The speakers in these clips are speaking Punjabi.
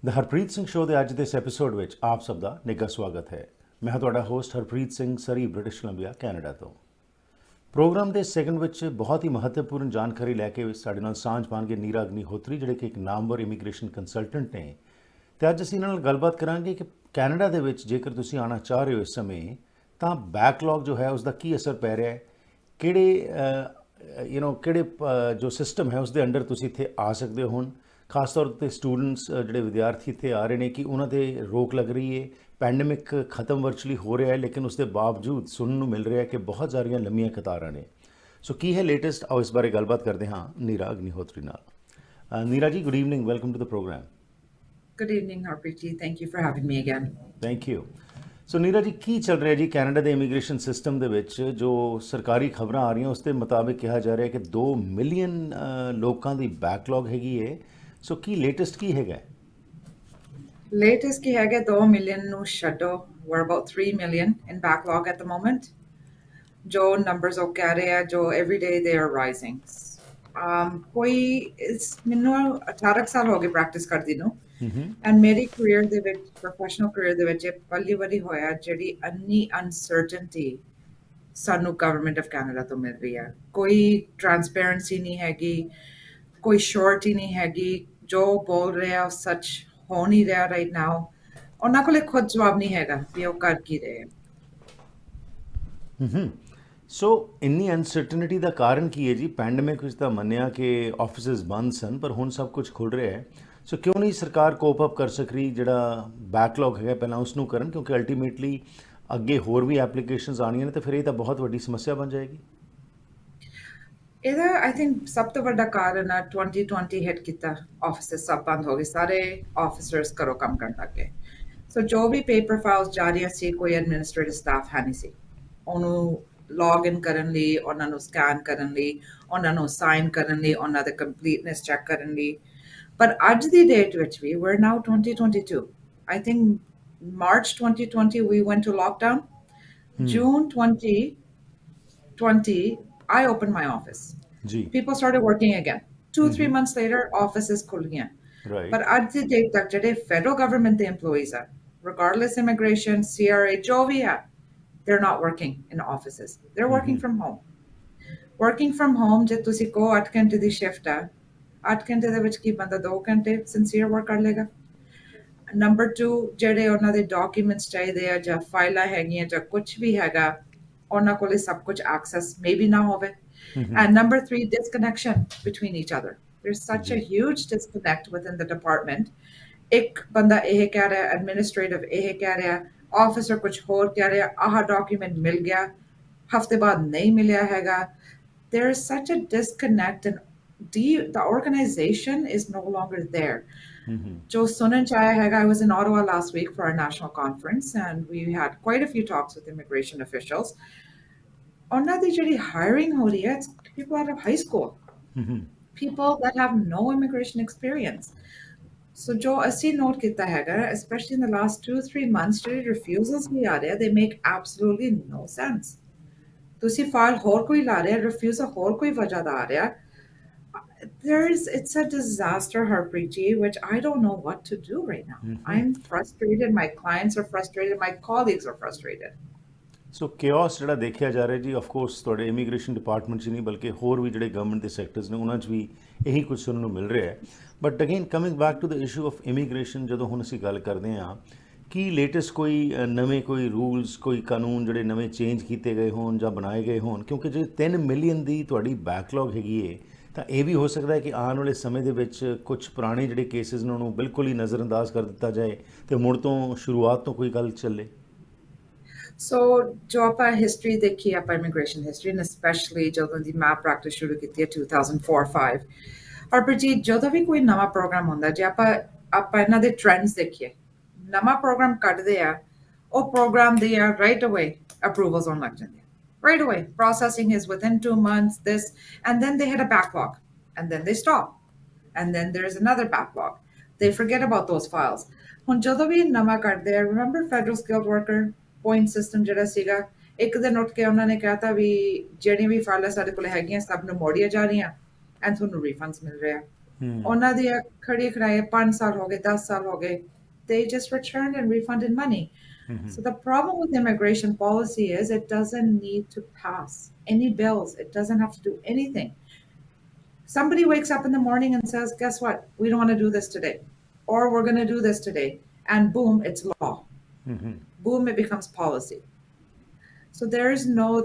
ਦ ਹਰਪ੍ਰੀਤ ਸਿੰਘ ਸ਼ੋਅ ਦੇ ਅੱਜ ਦੇ ਇਸ ਐਪੀਸੋਡ ਵਿੱਚ ਆਪ ਸਭ ਦਾ ਨਿੱਘਾ ਸਵਾਗਤ ਹੈ। ਮੈਂ ਹਾਂ ਤੁਹਾਡਾ ਹੋਸਟ ਹਰਪ੍ਰੀਤ ਸਿੰਘ, ਸਰੀ, ਬ੍ਰਿਟਿਸ਼ ਕੋਲੰਬੀਆ, ਕੈਨੇਡਾ ਤੋਂ। ਪ੍ਰੋਗਰਾਮ ਦੇ ਸੈਕਿੰਡ ਵਿੱਚ ਬਹੁਤ ਹੀ ਮਹੱਤਵਪੂਰਨ ਜਾਣਕਾਰੀ ਲੈ ਕੇ ਸਾਡੇ ਨਾਲ ਸਾਂਝ ਪਾਉਣਗੇ ਨੀਰਾ ਅਗਨੀਹੋਤਰੀ, ਜਿਹੜੇ ਕਿ ਇੱਕ ਨਾਮਵਰ ਇਮੀਗ੍ਰੇਸ਼ਨ ਕੰਸਲਟੈਂਟ ਨੇ। ਅਤੇ ਅੱਜ ਅਸੀਂ ਇਹਨਾਂ ਨਾਲ ਗੱਲਬਾਤ ਕਰਾਂਗੇ ਕਿ ਕੈਨੇਡਾ ਦੇ ਵਿੱਚ ਜੇਕਰ ਤੁਸੀਂ ਆਉਣਾ ਚਾਹ ਰਹੇ ਹੋ ਇਸ ਸਮੇਂ, ਤਾਂ ਬੈਕਲੌਗ ਜੋ ਹੈ ਉਸ ਦਾ ਕੀ ਅਸਰ ਪੈ ਰਿਹਾ ਹੈ, ਕਿਹੜੇ ਜੋ ਸਿਸਟਮ ਹੈ ਉਸ ਦੇ ਅੰਡਰ ਤੁਸੀਂ ਇੱਥੇ ਆ ਸਕਦੇ ਹੋ। ਹੁਣ ਖਾਸ ਤੌਰ 'ਤੇ ਸਟੂਡੈਂਟਸ ਜਿਹੜੇ ਵਿਦਿਆਰਥੀ ਇੱਥੇ ਆ ਰਹੇ ਨੇ ਕਿ ਉਹਨਾਂ 'ਤੇ ਰੋਕ ਲੱਗ ਰਹੀ ਹੈ, ਪੈਂਡੇਮਿਕ ਖਤਮ ਵਰਚੁਅਲੀ ਹੋ ਰਿਹਾ ਹੈ, ਲੇਕਿਨ ਉਸ ਦੇ ਬਾਵਜੂਦ ਸੁਣਨ ਨੂੰ ਮਿਲ ਰਿਹਾ ਹੈ ਕਿ ਬਹੁਤ ਸਾਰੀਆਂ ਲੰਮੀਆਂ ਕਤਾਰਾਂ ਨੇ। ਸੋ ਕੀ ਹੈ ਲੇਟੈਸਟ, ਆਓ ਇਸ ਬਾਰੇ ਗੱਲਬਾਤ ਕਰਦੇ ਹਾਂ ਨੀਰਾ ਅਗਨੀਹੋਤਰੀ ਨਾਲ। Neera ji, good evening, welcome to the program. Good evening, Harpreet ji. Thank you for having me again. Thank you. So Neera ji, ਕੀ ਚੱਲ ਰਿਹਾ ਜੀ ਕੈਨੇਡਾ ਦੇ ਇਮੀਗ੍ਰੇਸ਼ਨ ਸਿਸਟਮ ਦੇ ਵਿੱਚ? ਜੋ ਸਰਕਾਰੀ ਖਬਰਾਂ ਆ ਰਹੀਆਂ ਉਸ ਦੇ ਮੁਤਾਬਿਕ ਕਿਹਾ ਜਾ ਰਿਹਾ ਕਿ 2 ਮਿਲੀਅਨ ਲੋਕਾਂ ਦੀ ਬੈਕਲੌਗ ਹੈਗੀ ਹੈ। ਸੋ ਕੀ ਲੇਟੈਸਟ ਕੀ ਹੈਗਾ? Latest ki hai 2 million nu shaddo. We're about 3 million in backlog at the moment. Jo numbers ho keh rahe hai, jo every day they are rising. Koi is minnu 18 saal ho gaye practice kardi nu. And मेरी career ਦੇ ਵਿੱਚ, professional career ਦੇ ਵਿੱਚ ਇਹ ਪਹਿਲੀ ਵਾਰੀ ਹੋਇਆ ਜਿਹੜੀ ਇੰਨੀ uncertainty ਸਾਨੂੰ government of Canada ਤੋਂ ਮਿਲ ਰਹੀ ਹੈ। ਕੋਈ transparency ਨਹੀਂ ਹੈਗੀ, ਕੋਈ surety ਨਹੀਂ ਹੈਗੀ, ਜੋ ਬੋਲ ਰਿਹਾ ਉਹ ਸੱਚ ਹੋ ਨਹੀਂ ਰਿਹਾ right now। ਉਹਨਾਂ ਕੋਲੇ ਖੁਦ ਜਵਾਬ ਨਹੀਂ ਹੈਗਾ ਵੀ ਉਹ ਕਰ ਕੀ ਰਹੇ ਹੈ। ਸੋ ਇੰਨੀ ਅਨਸਰਟਨਿਟੀ ਦਾ ਕਾਰਨ ਕੀ ਹੈ ਜੀ? ਪੈਂਡੇਮਿਕ ਵਿੱਚ ਤਾਂ ਮੰਨਿਆ ਕਿ ਆਫਿਸਿਸ ਬੰਦ ਸਨ, ਪਰ ਹੁਣ ਸਭ ਕੁਝ ਖੁੱਲ ਰਿਹਾ ਹੈ। ਸੋ ਕਿਉਂ ਨਹੀਂ ਸਰਕਾਰ ਕੋਪ ਅਪ ਕਰ ਸਕ ਰਹੀ? ਜਿਹੜਾ ਬੈਕਲੌਗ ਹੈਗਾ ਪਹਿਲਾਂ ਉਸ ਨੂੰ ਕਰਨ, ਕਿਉਂਕਿ ਅਲਟੀਮੇਟਲੀ ਅੱਗੇ ਹੋਰ ਵੀ ਐਪਲੀਕੇਸ਼ਨਸ ਆਉਣੀਆਂ ਨੇ ਤੇ ਫਿਰ ਇਹ ਤਾਂ ਬਹੁਤ ਵੱਡੀ ਸਮੱਸਿਆ ਬਣ ਜਾਏਗੀ। ਇਹਦਾ ਆਈ ਥਿੰਕ ਸਭ ਤੋਂ ਵੱਡਾ ਕਾਰਨ ਆ 2020 ਹਿੱਟ ਕੀਤਾ, ਆਫਿਸਿਸ ਸਭ ਬੰਦ ਹੋ ਗਏ, ਸਾਰੇ ਆਫਿਸਰਸ ਘਰੋਂ ਕੰਮ ਕਰਨ ਲੱਗ ਗਏ। ਸੋ ਜੋ ਵੀ ਪੇਪਰ ਫਾਈਲਸ ਜਾਰੀਆਂ ਸੀ, ਕੋਈ ਐਡਮਿਨਿਸਟ੍ਰੇਟਿਵ ਸਟਾਫ ਹੈ ਨਹੀਂ ਸੀ ਉਹਨੂੰ ਲੌਗਇਨ ਕਰਨ ਲਈ, ਉਹਨਾਂ ਨੂੰ ਸਕੈਨ ਕਰਨ ਲਈ, ਉਹਨਾਂ ਨੂੰ ਸਾਈਨ ਕਰਨ ਲਈ, ਉਹਨਾਂ ਦੇ ਕੰਪਲੀਟਨੈਸ ਚੈੱਕ ਕਰਨ ਲਈ। ਪਰ ਅੱਜ ਦੀ ਡੇਟ ਵਿੱਚ ਵੀ we're now 2022. I think March 2020 we went to lockdown. June 2020 I opened my office. People started working again. 2-3 months later, offices khul gayan. Right. But ਅੱਜ ਦੀ ਡੇਟ ਤੱਕ ਜਿਹੜੇ federal government ਦੇ employees are, regardless immigration, CRA, ਜੋ ਵੀ ਹੈ, they're not working in offices. They're working from home. Working from home, ਜੇ ਤੁਸੀਂ ਕੋ 8 ਘੰਟੇ ਦੀ shift ਹੈ, 8 ਘੰਟੇ ਦੇ ਵਿੱਚ ਕੀ ਬੰਦਾ 2 ਘੰਟੇ sincere work ਕਰ ਲੇਗਾ। ਨੰਬਰ 2, ਜਿਹੜੇ ਉਹਨਾਂ ਦੇ ਡਾਕੂਮੈਂਟਸ ਚਾਹੀਦੇ ਆ ਜਾਂ ਫਾਈਲਾਂ ਹੈਗੀਆਂ ਜਾਂ ਕੁਝ ਵੀ ਹੈਗਾ, ਉਹਨਾਂ ਕੋਲੇ ਸਭ ਕੁਝ access maybe ਨਾ ਹੋਵੇ। And number 3, disconnection between each other. There's such a huge disconnect within the department. ਇੱਕ ਬੰਦਾ ਇਹ ਕਹਿ ਰਿਹਾ, administrative ਇਹ ਕਹਿ ਰਿਹਾ, officer ਕੁਝ ਹੋਰ ਕਹਿ ਰਿਹਾ, ਆਹ document ਮਿਲ ਗਿਆ, ਹਫ਼ਤੇ ਬਾਅਦ ਨਹੀਂ ਮਿਲਿਆ ਹੈਗਾ। There is such a disconnect and the organization is no longer there. Jo sunan chaya hai, I was in Ottawa last week for our national conference and we had quite a few talks with immigration officials. Onna di jehdi hiring ho rahi hai, it's people out of high school, people that have no immigration experience. So jo assi note kita hai, especially in the last 2-3 months, jehdi refusals bhi aa rahe hai, they make absolutely no sense. ਤੁਸੀਂ ਫਾਈਲ ਹੋਰ ਕੋਈ ਲਾ ਰਿਹਾ, refusal ਹੋਰ ਕੋਈ ਵਜ੍ਹਾ ਦਾ ਆ ਰਿਹਾ। It's a disaster, Harpreet ji, which I don't know what to do right now. I'm frustrated, my clients are frustrated, my colleagues are frustrated. So chaos ਜਿਹੜਾ ਦੇਖਿਆ ਜਾ ਰਿਹਾ ਜੀ, ਆਫ ਕੋਰਸ ਤੁਹਾਡੇ ਇਮੀਗ੍ਰੇਸ਼ਨ ਡਿਪਾਰਟਮੈਂਟ 'ਚ ਨਹੀਂ ਬਲਕਿ ਹੋਰ ਵੀ ਜਿਹੜੇ ਗਵਰਨਮੈਂਟ ਦੇ ਸੈਕਟਰਸ ਨੇ ਉਹਨਾਂ 'ਚ ਵੀ ਇਹੀ ਕੁਝ ਸੁਣਨ ਨੂੰ ਮਿਲ ਰਿਹਾ ਹੈ। But again coming back to the issue of immigration, ਜਦੋਂ ਹੁਣ ਅਸੀਂ ਗੱਲ ਕਰਦੇ ਹਾਂ, ਕੀ ਲੇਟੈਸਟ ਕੋਈ ਨਵੇਂ ਕੋਈ ਰੂਲਸ, ਕੋਈ ਕਾਨੂੰਨ ਜਿਹੜੇ ਨਵੇਂ ਚੇਂਜ ਕੀਤੇ ਗਏ ਹੋਣ ਜਾਂ ਬਣਾਏ ਗਏ ਹੋਣ? ਕਿਉਂਕਿ ਜੇ 3 ਮਿਲੀਅਨ ਦੀ ਤੁਹਾਡੀ ਬੈਕਲੌਗ ਹੈਗੀ ਹੈ, ਤਾਂ ਇਹ ਵੀ ਹੋ ਸਕਦਾ ਹੈ ਕਿ ਆਉਣ ਵਾਲੇ ਸਮੇਂ ਦੇ ਵਿੱਚ ਕੁਝ ਪੁਰਾਣੇ ਜਿਹੜੇ ਕੇਸਿਸ ਨੇ ਉਹਨੂੰ ਬਿਲਕੁਲ ਹੀ ਨਜ਼ਰਅੰਦਾਜ਼ ਕਰ ਦਿੱਤਾ ਜਾਏ ਅਤੇ ਮੁੜ ਤੋਂ ਸ਼ੁਰੂਆਤ ਤੋਂ ਕੋਈ ਗੱਲ ਚੱਲੇ। ਸੋ ਜੋ ਆਪਾਂ ਹਿਸਟਰੀ ਦੇਖੀ, ਆਪਾਂ ਇਮੀਗ੍ਰੇਸ਼ਨ ਹਿਸਟਰੀ, ਐਂਡ ਸਪੈਸ਼ਲੀ ਜਦੋਂ ਦੀ ਮੈਂ ਪ੍ਰੈਕਟਿਸ ਸ਼ੁਰੂ ਕੀਤੀ ਹੈ 2004-5, ਹਰਪ੍ਰੀਤ ਜੀ, ਜਦੋਂ ਵੀ ਕੋਈ ਨਵਾਂ ਪ੍ਰੋਗਰਾਮ ਹੁੰਦਾ, ਜੇ ਆਪਾਂ ਇਹਨਾਂ ਦੇ ਟ੍ਰੈਂਡਸ ਦੇਖੀਏ, ਨਵਾਂ ਪ੍ਰੋਗਰਾਮ ਕੱਢਦੇ ਆ, ਉਹ ਪ੍ਰੋਗਰਾਮ ਦੇ ਆ ਰਾਈਟ ਅਵੇ ਅਪਰੂਵਲਸ ਆਉਣ ਲੱਗ ਜਾਂਦੇ ਆ, right away. Processing is within 2 months, this, and then they hit a backlog, and then they stop, and then there's another backlog. They forget about those files. ਹੁਣ ਜਦੋਂ ਵੀ ਨਵਾਂ ਕੱਢਦੇ ਆ, remember federal skilled worker point system ਜਿਹੜਾ ਸੀਗਾ, ਇੱਕ ਦਿਨ ਉੱਠ ਕੇ ਉਹਨਾਂ ਨੇ ਕਹਿਤਾ ਵੀ ਜਿਹੜੀ ਵੀ ਫਾਈਲਾਂ ਸਾਡੇ ਕੋਲ ਹੈਗੀਆਂ ਸਭ ਨੂੰ ਮੋੜੀਆਂ ਜਾ ਰਹੀਆਂ and ਤੁਹਾਨੂੰ refunds ਮਿਲ ਰਿਹਾ। ਉਹਨਾਂ ਦੀ ਖੜੀ ਖੜਾਏ 5 ਸਾਲ ਹੋ ਗਏ 10 ਸਾਲ ਹੋ ਗਏ they just returned and refunded money. So the problem with immigration policy is it doesn't need to pass any bills. It doesn't have to do anything. Somebody wakes up in the morning and says, guess what? We don't want to do this today. Or we're going to do this today. And boom, it's law. Boom, it becomes policy. So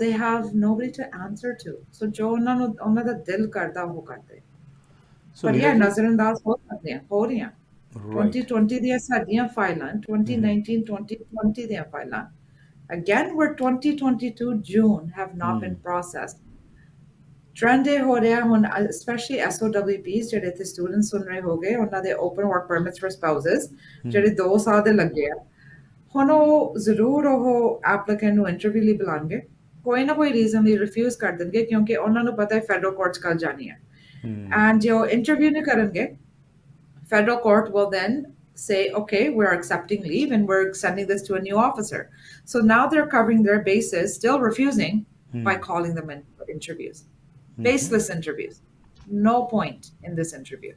they have nobody to answer to. So jo ਉਹਨਾਂ ਦਾ ਦਿਲ ਕਰਦਾ ਉਹ ਕਰਦੇ. ਪਰ ਇਹ ਨਜ਼ਰਅੰਦਾਜ਼ ਹੋ ਸਕਦੇ ਹੋ ਰਹੀਆਂ 2020 ਦੀਆਂ ਸਾਡੀਆਂ ਫਾਈਲਾਂ 2019 2020 ਦੀਆਂ ਫਾਈਲਾਂ again we're 2022 June have not been processed. Trend ਇਹ ਹੋ ਰਿਹਾ ਹੁਣ especially SOWPs ਜਿਹੜੇ ਇੱਥੇ ਸਟੂਡੈਂਟਸ ਸੁਣ ਰਹੇ ਹੋਗੇ ਉਹਨਾਂ ਦੇ open work permits for spouses ਜਿਹੜੇ 2 ਸਾਲ ਦੇ ਲੱਗੇ ਆ ਹੁਣ ਉਹ ਜ਼ਰੂਰ ਉਹ ਐਪਲੀਕੈਂਟ ਨੂੰ ਇੰਟਰਵਿਊ ਲਈ ਬੁਲਾਉਣਗੇ ਕੋਈ ਨਾ ਕੋਈ ਰੀਜ਼ਨ ਲਈ ਰਿਫਿਊਜ਼ ਕਰ ਦੇਣਗੇ ਕਿਉਂਕਿ ਉਹਨਾਂ ਨੂੰ ਪਤਾ ਹੈ ਫੈਡਰਲ ਕੋਰਟ 'ਚ ਕੱਲ ਜਾਣੀ ਹੈ. And your interview ne karenge, federal court will then say, okay, we're accepting leave and we're sending this to a new officer. So now they're covering their bases, still refusing by calling them in for interviews. Baseless interviews. No point in this interview.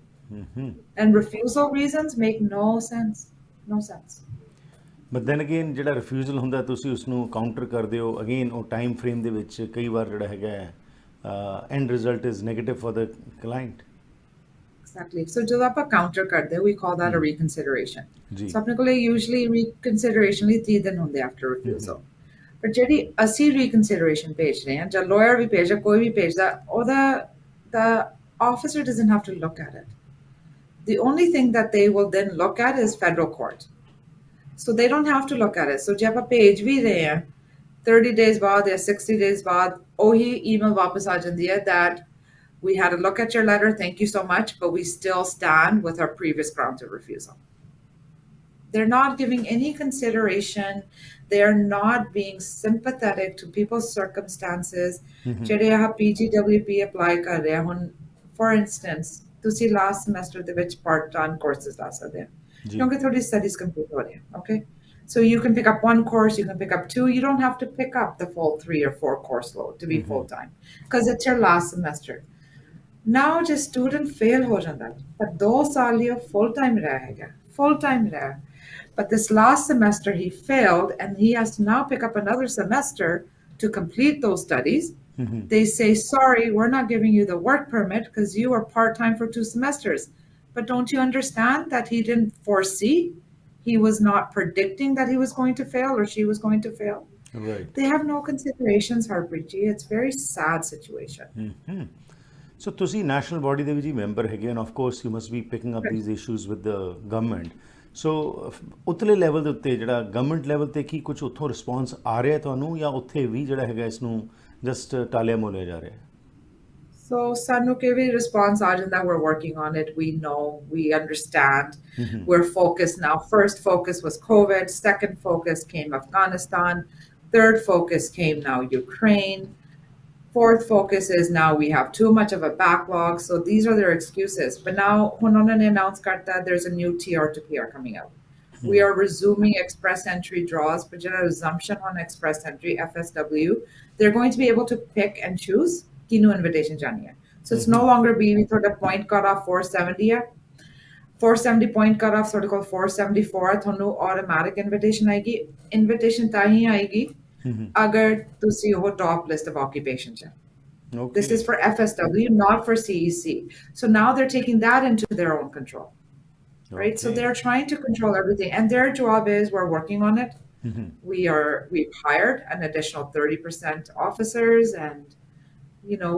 And refusal reasons make no sense. No sense. But then again, ਜਿਹੜਾ refusal ਹੁੰਦਾ ਤੁਸੀਂ ਉਸ ਨੂੰ counter ਕਰਦੇ ਹੋ again ਉਹ time frame ਦੇ ਵਿੱਚ ਕਈ ਵਾਰ ਜਿਹੜਾ ਹੈਗਾ end result is negative for the client. Exactly. So ਜਦੋਂ ਆਪਾਂ counter ਕਰਦੇ we call that a reconsideration. So ਆਪਣੇ ਕੋਲੇ usually reconsideration ਲਈ 3 ਦਿਨ ਹੁੰਦੇ after refusal. ਪਰ ਜਿਹੜੀ ਅਸੀਂ reconsideration ਭੇਜ ਰਹੇ ਹਾਂ ਜਾਂ lawyer ਵੀ ਭੇਜਦਾ ਕੋਈ ਵੀ ਭੇਜਦਾ ਉਹਦਾ the officer doesn't have to look at it. The only thing that they will then look at is federal court. So they don't have to look at it. So ਜੇ ਆਪਾਂ ਭੇਜ ਵੀ ਰਹੇ ਹਾਂ 30 days baad or 60 days baad ohi email wapas aa jandi hai that we had a look at your letter, thank you so much, but we still stand with our previous grounds of refusal. They're not giving any consideration. They're not being sympathetic to people's circumstances. Jehde aha PGWP apply kar rahe hun, for instance tusi last semester de vich part-time courses la sakde ho kyunki thodi studies complete ho rahe hain. Okay, so you can pick up 1 course, you can pick up 2. You don't have to pick up the full 3 or 4 course load to be full-time because it's your last semester. Now just student fail ho janda but 2 saal ye full-time rahega, full-time raha. But this last semester he failed and he has to now pick up another semester to complete those studies. They say, sorry, we're not giving you the work permit because you are part-time for 2 semesters. But don't you understand that he didn't foresee? He was not predicting that he was going to fail or she was going to fail. Right. They have no considerations, Harpreet ji. It's a very sad situation. So, tusi national body de viji member hai and of course you must be picking up these issues with the government. So, ਉਤਲੇ ਲੈਵਲ ਦੇ ਉੱਤੇ ਜਿਹੜਾ ਗਵਰਨਮੈਂਟ ਲੈਵਲ ਤੇ ਕੀ ਕੁਝ ਉੱਥੋਂ ਰਿਸਪੌਂਸ ਆ ਰਿਹਾ ਤੁਹਾਨੂੰ ਜਾਂ ਉੱਥੇ ਵੀ ਜਿਹੜਾ ਹੈਗਾ ਇਸ ਨੂੰ ਜਸਟ ਟਾਲਿਆ ਮੋਲਿਆ ਜਾ ਰਿਹਾ? So ਸਾਨੂੰ ਕਿਵੇਂ response ਆ ਜਾਂਦਾ we're working on it, we know, we understand, we're focused now. First focus was COVID, second focus came Afghanistan, third focus came now Ukraine, fourth focus is now we have too much of a backlog. So these are their excuses. But now when on an announced karta there's a new TR to PR coming out. We are resuming express entry draws, but a resumption on express entry FSW. They're going to be able to pick and choose new invitation jani hai. So it's no longer be sort of point cutoff 470 hai. 470 point cutoff sort of called 474 thonu automatic invitation aayegi. Invitation tahi aayegi agar tusi ho top list of occupation cha. Okay. This is for FSW, not for CEC. So now they're taking that into their own control. Right? So they're trying to control everything and their job is we're working on it. We've hired an additional 30% officers and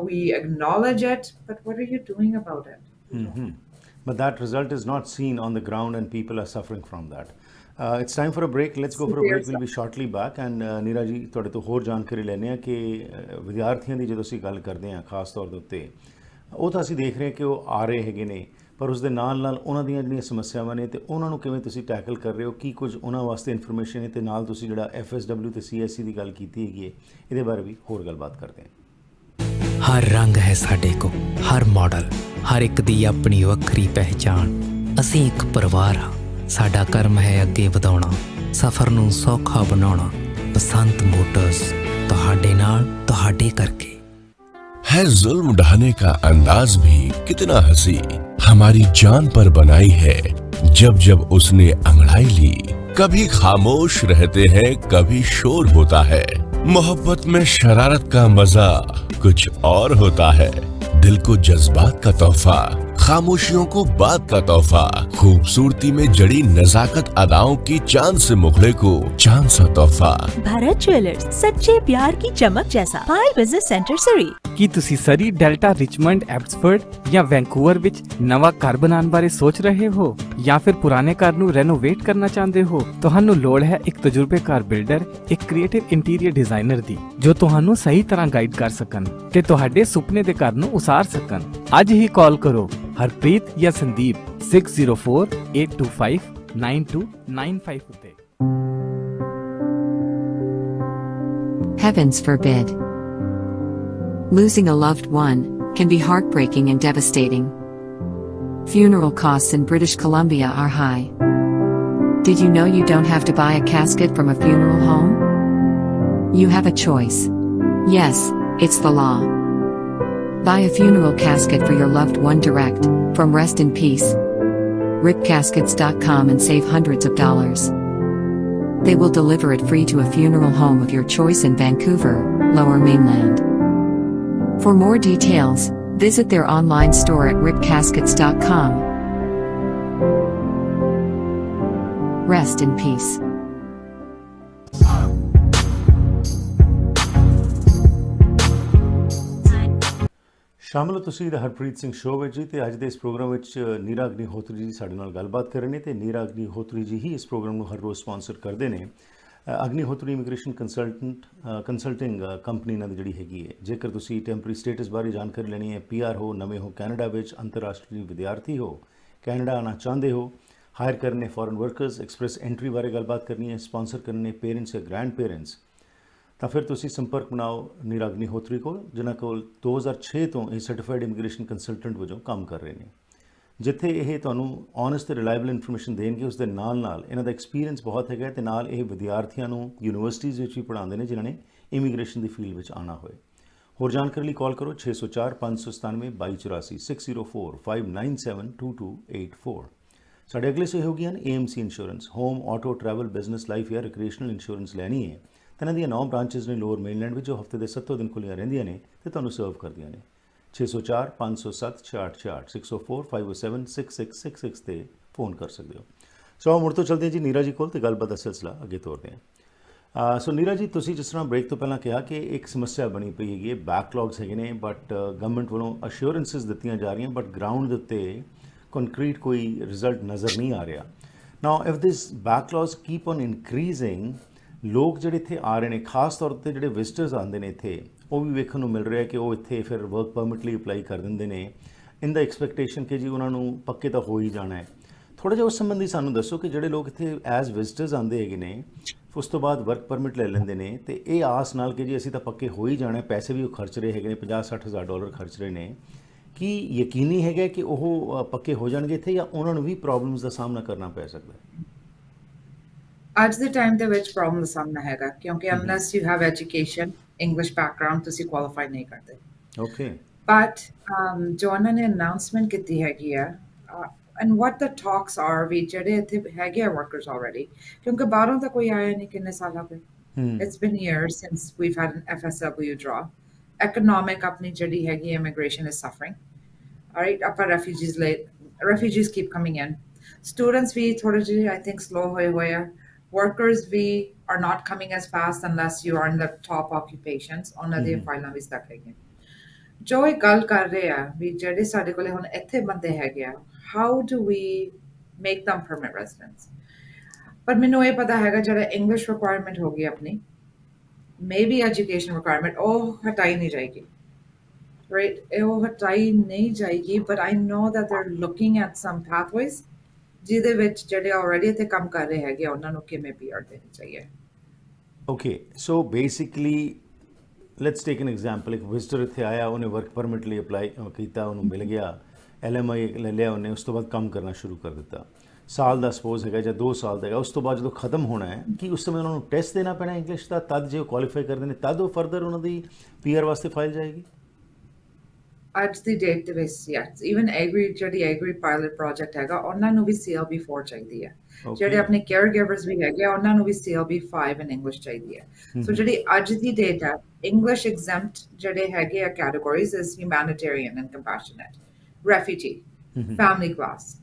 we acknowledge it, but what are you doing about it? But that result is not seen on the ground and people are suffering from that. It's time for a break. Let's go for a break. We'll be shortly back. And Neera ji, ਤੁਹਾਡੇ ਤੋਂ ਹੋਰ ਜਾਣਕਾਰੀ ਲੈਣੇ ਆ ਕਿ ਵਿਦਿਆਰਥੀਆਂ ਦੀ ਜਦੋਂ ਅਸੀਂ ਗੱਲ ਕਰਦੇ ਹਾਂ ਖਾਸ ਤੌਰ ਦੇ ਉੱਤੇ ਉਹ ਤਾਂ ਅਸੀਂ ਦੇਖ ਰਹੇ ਕਿ ਉਹ ਆ ਰਹੇ ਹੈਗੇ ਨੇ ਪਰ ਉਸ ਦੇ ਨਾਲ ਨਾਲ ਉਹਨਾਂ ਦੀਆਂ ਜਿਹੜੀਆਂ ਸਮੱਸਿਆਵਾਂ ਨੇ ਤੇ ਉਹਨਾਂ ਨੂੰ ਕਿਵੇਂ ਤੁਸੀਂ ਟੈਕਲ ਕਰ ਰਹੇ ਹੋ ਕੀ ਕੁਝ ਉਹਨਾਂ ਵਾਸਤੇ ਇਨਫੋਰਮੇਸ਼ਨ ਹੈ ਤੇ ਨਾਲ ਤੁਸੀਂ ਜਿਹੜਾ FSW ਤੇ CSC ਦੀ ਗੱਲ ਕੀਤੀ ਹੈਗੀ ਹੈ ਇਹਦੇ ਬਾਰੇ ਵੀ ਹੋਰ ਗੱਲਬਾਤ ਕਰਦੇ ਹਾਂ हर रंग है साडे को हर मॉडल हर एक दी अपनी वक्री पहचान असीं एक परिवार हाँ साडा कर्म है अगे वधाउणा सफ़र नूं सौखा बनाउणा बसंत मोटर्स तुहाडे नाल तुहाडे करके है जुल्म ढाने का अंदाज भी कितना हसी हमारी जान पर बनाई है जब जब उसने अंगड़ाई ली। कभी खामोश रहते हैं, कभी शोर होता है। मोहब्बत में शरारत का मजा कुछ और होता है। दिल को जज्बात का तोहफा, खामोशियों को बात का तोहफा, खूबसूरती में जड़ी नजाकत अदाओं की चांद से मुखड़े को चांद सा तोहफा। भारत ज्वेलर्स, सच्चे प्यार की चमक जैसा। 5 बिजनेस सेंटर सरी। ਕੀ ਤੁਸੀਂ ਸਰੀ, ਡੈਲਟਾ, ਰਿਚਮੰਡ, ਐਬਸਫੋਰਡ ਜਾਂ ਵੈਂਕੂਵਰ ਵਿੱਚ ਨਵਾਂ ਘਰ ਬਣਾਉਣ ਬਾਰੇ ਸੋਚ ਰਹੇ ਹੋ ਜਾਂ ਫਿਰ ਪੁਰਾਣੇ ਘਰ ਨੂੰ ਰੈਨੋਵੇਟ ਕਰਨਾ ਚਾਹੁੰਦੇ ਹੋ? ਤੁਹਾਨੂੰ ਲੋੜ ਹੈ ਇੱਕ ਤਜਰਬੇਕਾਰ ਬਿਲਡਰ, ਇੱਕ ਕ੍ਰੀਏਟਿਵ ਇੰਟੀਰੀਅਰ ਡਿਜ਼ਾਈਨਰ ਦੀ ਜੋ ਤੁਹਾਨੂੰ ਸਹੀ ਤਰ੍ਹਾਂ ਗਾਈਡ ਕਰ ਸਕਣ ਤੇ ਤੁਹਾਡੇ ਸੁਪਨੇ ਦੇ ਘਰ ਨੂੰ ਉਸਾਰ ਸਕਣ। ਅੱਜ ਹੀ ਕਾਲ ਕਰੋ ਹਰਪ੍ਰੀਤ ਜਾਂ ਸੰਦੀਪ 6048259295 ਉੱਤੇ। Heavens forbid. Losing a loved one can be heartbreaking and devastating. Funeral costs in British Columbia are high. Did you know you don't have to buy a casket from a funeral home? You have a choice. Yes, it's the law. Buy a funeral casket for your loved one direct from Rest in Peace. ripcaskets.com and save hundreds of dollars. They will deliver it free to a funeral home of your choice in Vancouver, Lower Mainland. For more details, visit their online store at ripcaskets.com. Rest in peace. ਸ਼ਾਮਲ ਹੋ ਤੁਸੀਂ ਦਾ ਹਰਪ੍ਰੀਤ ਸਿੰਘ ਸ਼ੋਅ ਵਿੱਚ ਜੀ। ਤੇ ਅੱਜ ਦੇ ਇਸ ਪ੍ਰੋਗਰਾਮ ਵਿੱਚ ਨੀਰਾ ਅਗਨੀਹੋਤਰੀ ਜੀ ਸਾਡੇ ਨਾਲ ਗੱਲਬਾਤ ਕਰ ਰਹੇ ਨੇ ਤੇ ਨੀਰਾ ਅਗਨੀਹੋਤਰੀ ਜੀ ਹੀ ਇਸ ਪ੍ਰੋਗਰਾਮ ਨੂੰ ਹਰ ਰੋਜ਼ ਸਪਾਂਸਰ ਕਰਦੇ ਨੇ। ਅਗਨੀਹੋਤਰੀ ਇਮੀਗ੍ਰੇਸ਼ਨ ਕੰਸਲਟਿੰਗ ਕੰਪਨੀ ਇਹਨਾਂ ਦੀ ਜਿਹੜੀ ਹੈਗੀ ਹੈ। ਜੇਕਰ ਤੁਸੀਂ ਟੈਂਪਰੇਰੀ ਸਟੇਟਸ ਬਾਰੇ ਜਾਣਕਾਰੀ ਲੈਣੀ ਹੈ, PR ਹੋ, ਨਵੇਂ ਹੋ ਕੈਨੇਡਾ ਵਿੱਚ, ਅੰਤਰਰਾਸ਼ਟਰੀ ਵਿਦਿਆਰਥੀ ਹੋ, ਕੈਨੇਡਾ ਆਉਣਾ ਚਾਹੁੰਦੇ ਹੋ, ਹਾਇਰ ਕਰਨੇ ਫੋਰਨ ਵਰਕਰਸ, ਐਕਸਪ੍ਰੈਸ ਐਂਟਰੀ ਬਾਰੇ ਗੱਲਬਾਤ ਕਰਨੀ ਹੈ, ਸਪਾਂਸਰ ਕਰਨੇ ਪੇਰੈਂਟਸ ਜਾਂ ਗ੍ਰੈਂਡ ਪੇਰੈਂਟਸ, ਤਾਂ ਫਿਰ ਤੁਸੀਂ ਸੰਪਰਕ ਬਣਾਓ ਨੀਰਾ ਅਗਨੀਹੋਤਰੀ ਕੋਲ, ਜਿਨ੍ਹਾਂ ਕੋਲ 2006 ਤੋਂ ਇਹ ਸਰਟੀਫਾਈਡ ਇਮੀਗ੍ਰੇਸ਼ਨ ਕੰਸਲਟੈਂਟ ਵਜੋਂ ਕੰਮ ਕਰ ਰਹੇ ਨੇ। ਜਿੱਥੇ ਇਹ ਤੁਹਾਨੂੰ ਓਨੈਸਟ ਤੇ ਰਿਲਾਇਬਲ ਇਨਫੋਰਮੇਸ਼ਨ ਦੇਣਗੇ, ਉਸ ਦੇ ਨਾਲ ਨਾਲ ਇਹਨਾਂ ਦਾ ਐਕਸਪੀਰੀਅੰਸ ਬਹੁਤ ਹੈਗਾ ਤੇ ਨਾਲ ਇਹ ਵਿਦਿਆਰਥੀਆਂ ਨੂੰ ਯੂਨੀਵਰਸਿਟੀਜ਼ ਵਿੱਚ ਵੀ ਪੜ੍ਹਾਉਂਦੇ ਨੇ ਜਿਨ੍ਹਾਂ ਨੇ ਇਮੀਗ੍ਰੇਸ਼ਨ ਦੀ ਫੀਲਡ ਵਿੱਚ ਆਉਣਾ ਹੋਏ। ਹੋਰ ਜਾਣਕਾਰੀ ਲਈ ਕਾਲ ਕਰੋ 604 597 2284 604 597 2284। ਸਾਡੇ ਅਗਲੇ ਸਹਿਯੋਗੀ ਹਨ AMC insurance. Home, auto, travel, business, life ਜਾਂ ਰਿਕ੍ਰੀਏਸ਼ਨਲ ਇੰਸ਼ੋਰੈਂਸ ਲੈਣੀ ਹੈ ਤਾਂ ਇਹਨਾਂ ਦੀਆਂ 9 ਬ੍ਰਾਂਚਿਸ ਨੇ ਲੋਅਰ ਮੇਨਲੈਂਡ ਵਿੱਚ ਜੋ ਹਫ਼ਤੇ ਦੇ 7 ਦਿਨ ਖੁੱਲ੍ਹੀਆਂ ਰਹਿੰਦੀਆਂ ਨੇ ਤੇ ਤੁਹਾਨੂੰ ਸਰਵ ਕਰਦੀਆਂ ਨੇ। 604 507 6666 604 507 6666 ਤੇ फ़ोन कर सकते हो। सो मुड़ तो चलते हैं जी नीरा जी कोल ते गलबात का सिलसिला अगे तोड़ते हैं। सो नीरा जी तुसी जिस तरह ब्रेक तो पहला कहा कि एक समस्या बनी पई है, बैकलॉग्स है बट गवर्नमेंट वालों अश्योरेंसिस दित्तियां जा रही बट ग्राउंड के उत्ते कंक्रीट कोई रिजल्ट नज़र नहीं आ रहा। Now if this backlogs keep on increasing, लोग ਜਿਹੜੇ ਇੱਥੇ ਆ ਰਹੇ ਨੇ ਖਾਸ ਤੌਰ 'ਤੇ ਜਿਹੜੇ ਵਿਜ਼ਟਰਸ ਆਉਂਦੇ ਨੇ ਇੱਥੇ, ਉਹ ਵੀ ਵੇਖਣ ਨੂੰ ਮਿਲ ਰਿਹਾ ਕਿ ਉਹ ਇੱਥੇ ਫਿਰ ਵਰਕ ਪਰਮਿਟ ਲਈ ਅਪਲਾਈ ਕਰ ਦਿੰਦੇ ਨੇ ਇਨ ਦਾ ਐਕਸਪੈਕਟੇਸ਼ਨ ਕਿ ਜੀ ਉਹਨਾਂ ਨੂੰ ਪੱਕੇ ਤਾਂ ਹੋ ਹੀ ਜਾਣਾ ਹੈ। ਥੋੜ੍ਹਾ ਜਿਹਾ ਉਸ ਸੰਬੰਧੀ ਸਾਨੂੰ ਦੱਸੋ ਕਿ ਜਿਹੜੇ ਲੋਕ ਇੱਥੇ ਐਜ਼ ਵਿਜ਼ਟਰਸ ਆਉਂਦੇ ਹੈਗੇ ਨੇ ਉਸ ਤੋਂ ਬਾਅਦ ਵਰਕ ਪਰਮਿਟ ਲੈ ਲੈਂਦੇ ਨੇ ਤੇ ਇਹ ਆਸ ਨਾਲ ਕਿ ਜੀ ਅਸੀਂ ਤਾਂ ਪੱਕੇ ਹੋ ਹੀ ਜਾਣਾ, ਪੈਸੇ ਵੀ ਉਹ ਖਰਚ ਰਹੇ ਹੈਗੇ ਨੇ, 50-60 ਹਜ਼ਾਰ ਡਾਲਰ ਖਰਚ ਰਹੇ ਨੇ, ਕੀ ਯਕੀਨੀ ਹੈਗਾ ਕਿ ਉਹ ਪੱਕੇ ਹੋ ਜਾਣਗੇ ਇੱਥੇ ਜਾਂ ਉਹਨਾਂ ਨੂੰ ਵੀ ਪ੍ਰੋਬਲਮਸ ਦਾ ਸਾਹਮਣਾ ਕਰਨਾ ਪੈ ਸਕਦਾ ਹੈ? ਅੱਜ ਦੇ ਟਾਈਮ ਦੇ ਵਿੱਚ ਪ੍ਰੋਬਲਮ ਦਾ ਸਾਹਮਣਾ ਹੈਗਾ ਕਿਉਂਕਿ unless you have education, English background, ਤੁਸੀਂ ਕੁਆਲੀਫਾਈ ਨਹੀਂ ਕਰਦੇ। ਓਕੇ, ਬਟ ਜੋ ਉਹਨਾਂ ਨੇ ਅਨਾਉਂਸਮੈਂਟ ਕੀਤੀ ਹੈਗੀ ਆ and what the talks are ਵੀ ਜਿਹੜੇ ਇੱਥੇ ਹੈਗੇ ਆ ਵਰਕਰਸ ਆਲਰੇਡੀ, ਕਿਉਂਕਿ ਬਾਹਰੋਂ ਤਾਂ ਕੋਈ ਆਇਆ ਨਹੀਂ ਕਿੰਨੇ ਸਾਲਾਂ ਤੋਂ। It's been years since we've head N FSW ਡਰਾ। economic ਆਪਣੀ ਜਿਹੜੀ ਹੈਗੀ ਇਮੀਗ੍ਰੇਸ਼ਨ ਇਜ਼ ਸਫਰਿੰਗ, ਰਾਈਟ। ਆਪਾਂ refugees keep coming in, students ਵੀ ਥੋੜੇ ਜਿਹੇ I think slow ਹੋਏ ਆ, workers we are not coming as fast unless you are in the top occupations, ਉਹਨਾਂ ਦੀਆਂ ਫਾਈਲਾਂ ਵੀ ਸਟਕ ਹੈਗੀਆਂ। ਜੋ ਇਹ ਗੱਲ ਕਰ ਰਹੇ ਆ ਵੀ ਜਿਹੜੇ ਸਾਡੇ ਕੋਲੇ ਹੁਣ ਇੱਥੇ ਬੰਦੇ ਹੈਗੇ ਆ, how do we make them permanent residents? ਪਰ ਮੈਨੂੰ ਇਹ ਪਤਾ ਹੈਗਾ ਜਿਹੜਾ ਇੰਗਲਿਸ਼ ਰਿਕੁਆਇਰਮੈਂਟ ਹੋ ਗਈ ਆਪਣੀ, ਮੇਬੀ ਐਜੂਕੇਸ਼ਨ ਰਿਕੁਆਇਰਮੈਂਟ, ਉਹ ਹਟਾਈ ਨਹੀਂ ਜਾਏਗੀ, ਰਾਈਟ। ਉਹ ਹਟਾਈ ਨਹੀਂ ਜਾਏਗੀ but I know that they're looking at some pathways ਜਿਹਦੇ ਵਿੱਚ ਜਿਹੜੇ ਆਲਰੇਡੀ ਇੱਥੇ ਕੰਮ ਕਰ ਰਹੇ ਹੈਗੇ ਉਹਨਾਂ ਨੂੰ ਕਿਵੇਂ PR ਦੇਣੀ ਚਾਹੀਏ। Okay, so basically let's take N example. ਇੱਕ ਵਿਜ਼ਟਰ ਇੱਥੇ ਆਇਆ, ਉਹਨੇ ਵਰਕ ਪਰਮਿਟ ਲਈ ਅਪਲਾਈ ਕੀਤਾ, ਉਹਨੂੰ ਮਿਲ ਗਿਆ, LMI ਲੈ ਲਿਆ ਉਹਨੇ, ਉਸ ਤੋਂ ਬਾਅਦ ਕੰਮ ਕਰਨਾ ਸ਼ੁਰੂ ਕਰ ਦਿੱਤਾ। ਸਾਲ ਦਾ ਸਪੋਜ਼ ਹੈਗਾ ਜਾਂ 2 ਸਾਲ ਦਾ ਹੈਗਾ, ਉਸ ਤੋਂ ਬਾਅਦ ਜਦੋਂ ਖਤਮ ਹੋਣਾ ਹੈ ਕਿ ਉਸ ਸਮੇਂ ਉਹਨਾਂ ਨੂੰ ਟੈਸਟ ਦੇਣਾ ਪੈਣਾ ਇੰਗਲਿਸ਼ ਦਾ, ਤਦ ਜੇ ਉਹ ਕੁਆਲੀਫਾਈ ਕਰਦੇ ਨੇ ਤਦ ਉਹ ਫਰਦਰ ਉਹਨਾਂ ਦੀ PR ਵਾਸਤੇ ਫਾਈਲ ਜਾਏਗੀ। ਅੱਜ ਦੀ ਡੇਟ ਦੇ ਵਿੱਚ yes even agri pilot project ਹੈਗਾ ਉਹਨਾਂ ਨੂੰ ਵੀ CLB 4 ਚਾਹੀਦੀ ਹੈ ਜਿਹੜੇ ਆਪਣੇ ਕੇਅਰ ਗਿਵਰਸ ਵੀ ਹੈਗੇ ਉਹਨਾਂ ਨੂੰ ਵੀ CLB 5 ਇਨ ਇੰਗਲਿਸ਼ ਚਾਹੀਦੀ ਹੈ ਸੋ ਜਿਹੜੀ ਅੱਜ ਦੀ ਡੇਟ ਹੈ ਇੰਗਲਿਸ਼ ਐਗਜ਼ੈਂਪਟ ਜਿਹੜੇ ਹੈਗੇ ਆ categories is humanitarian and compassionate refugee family class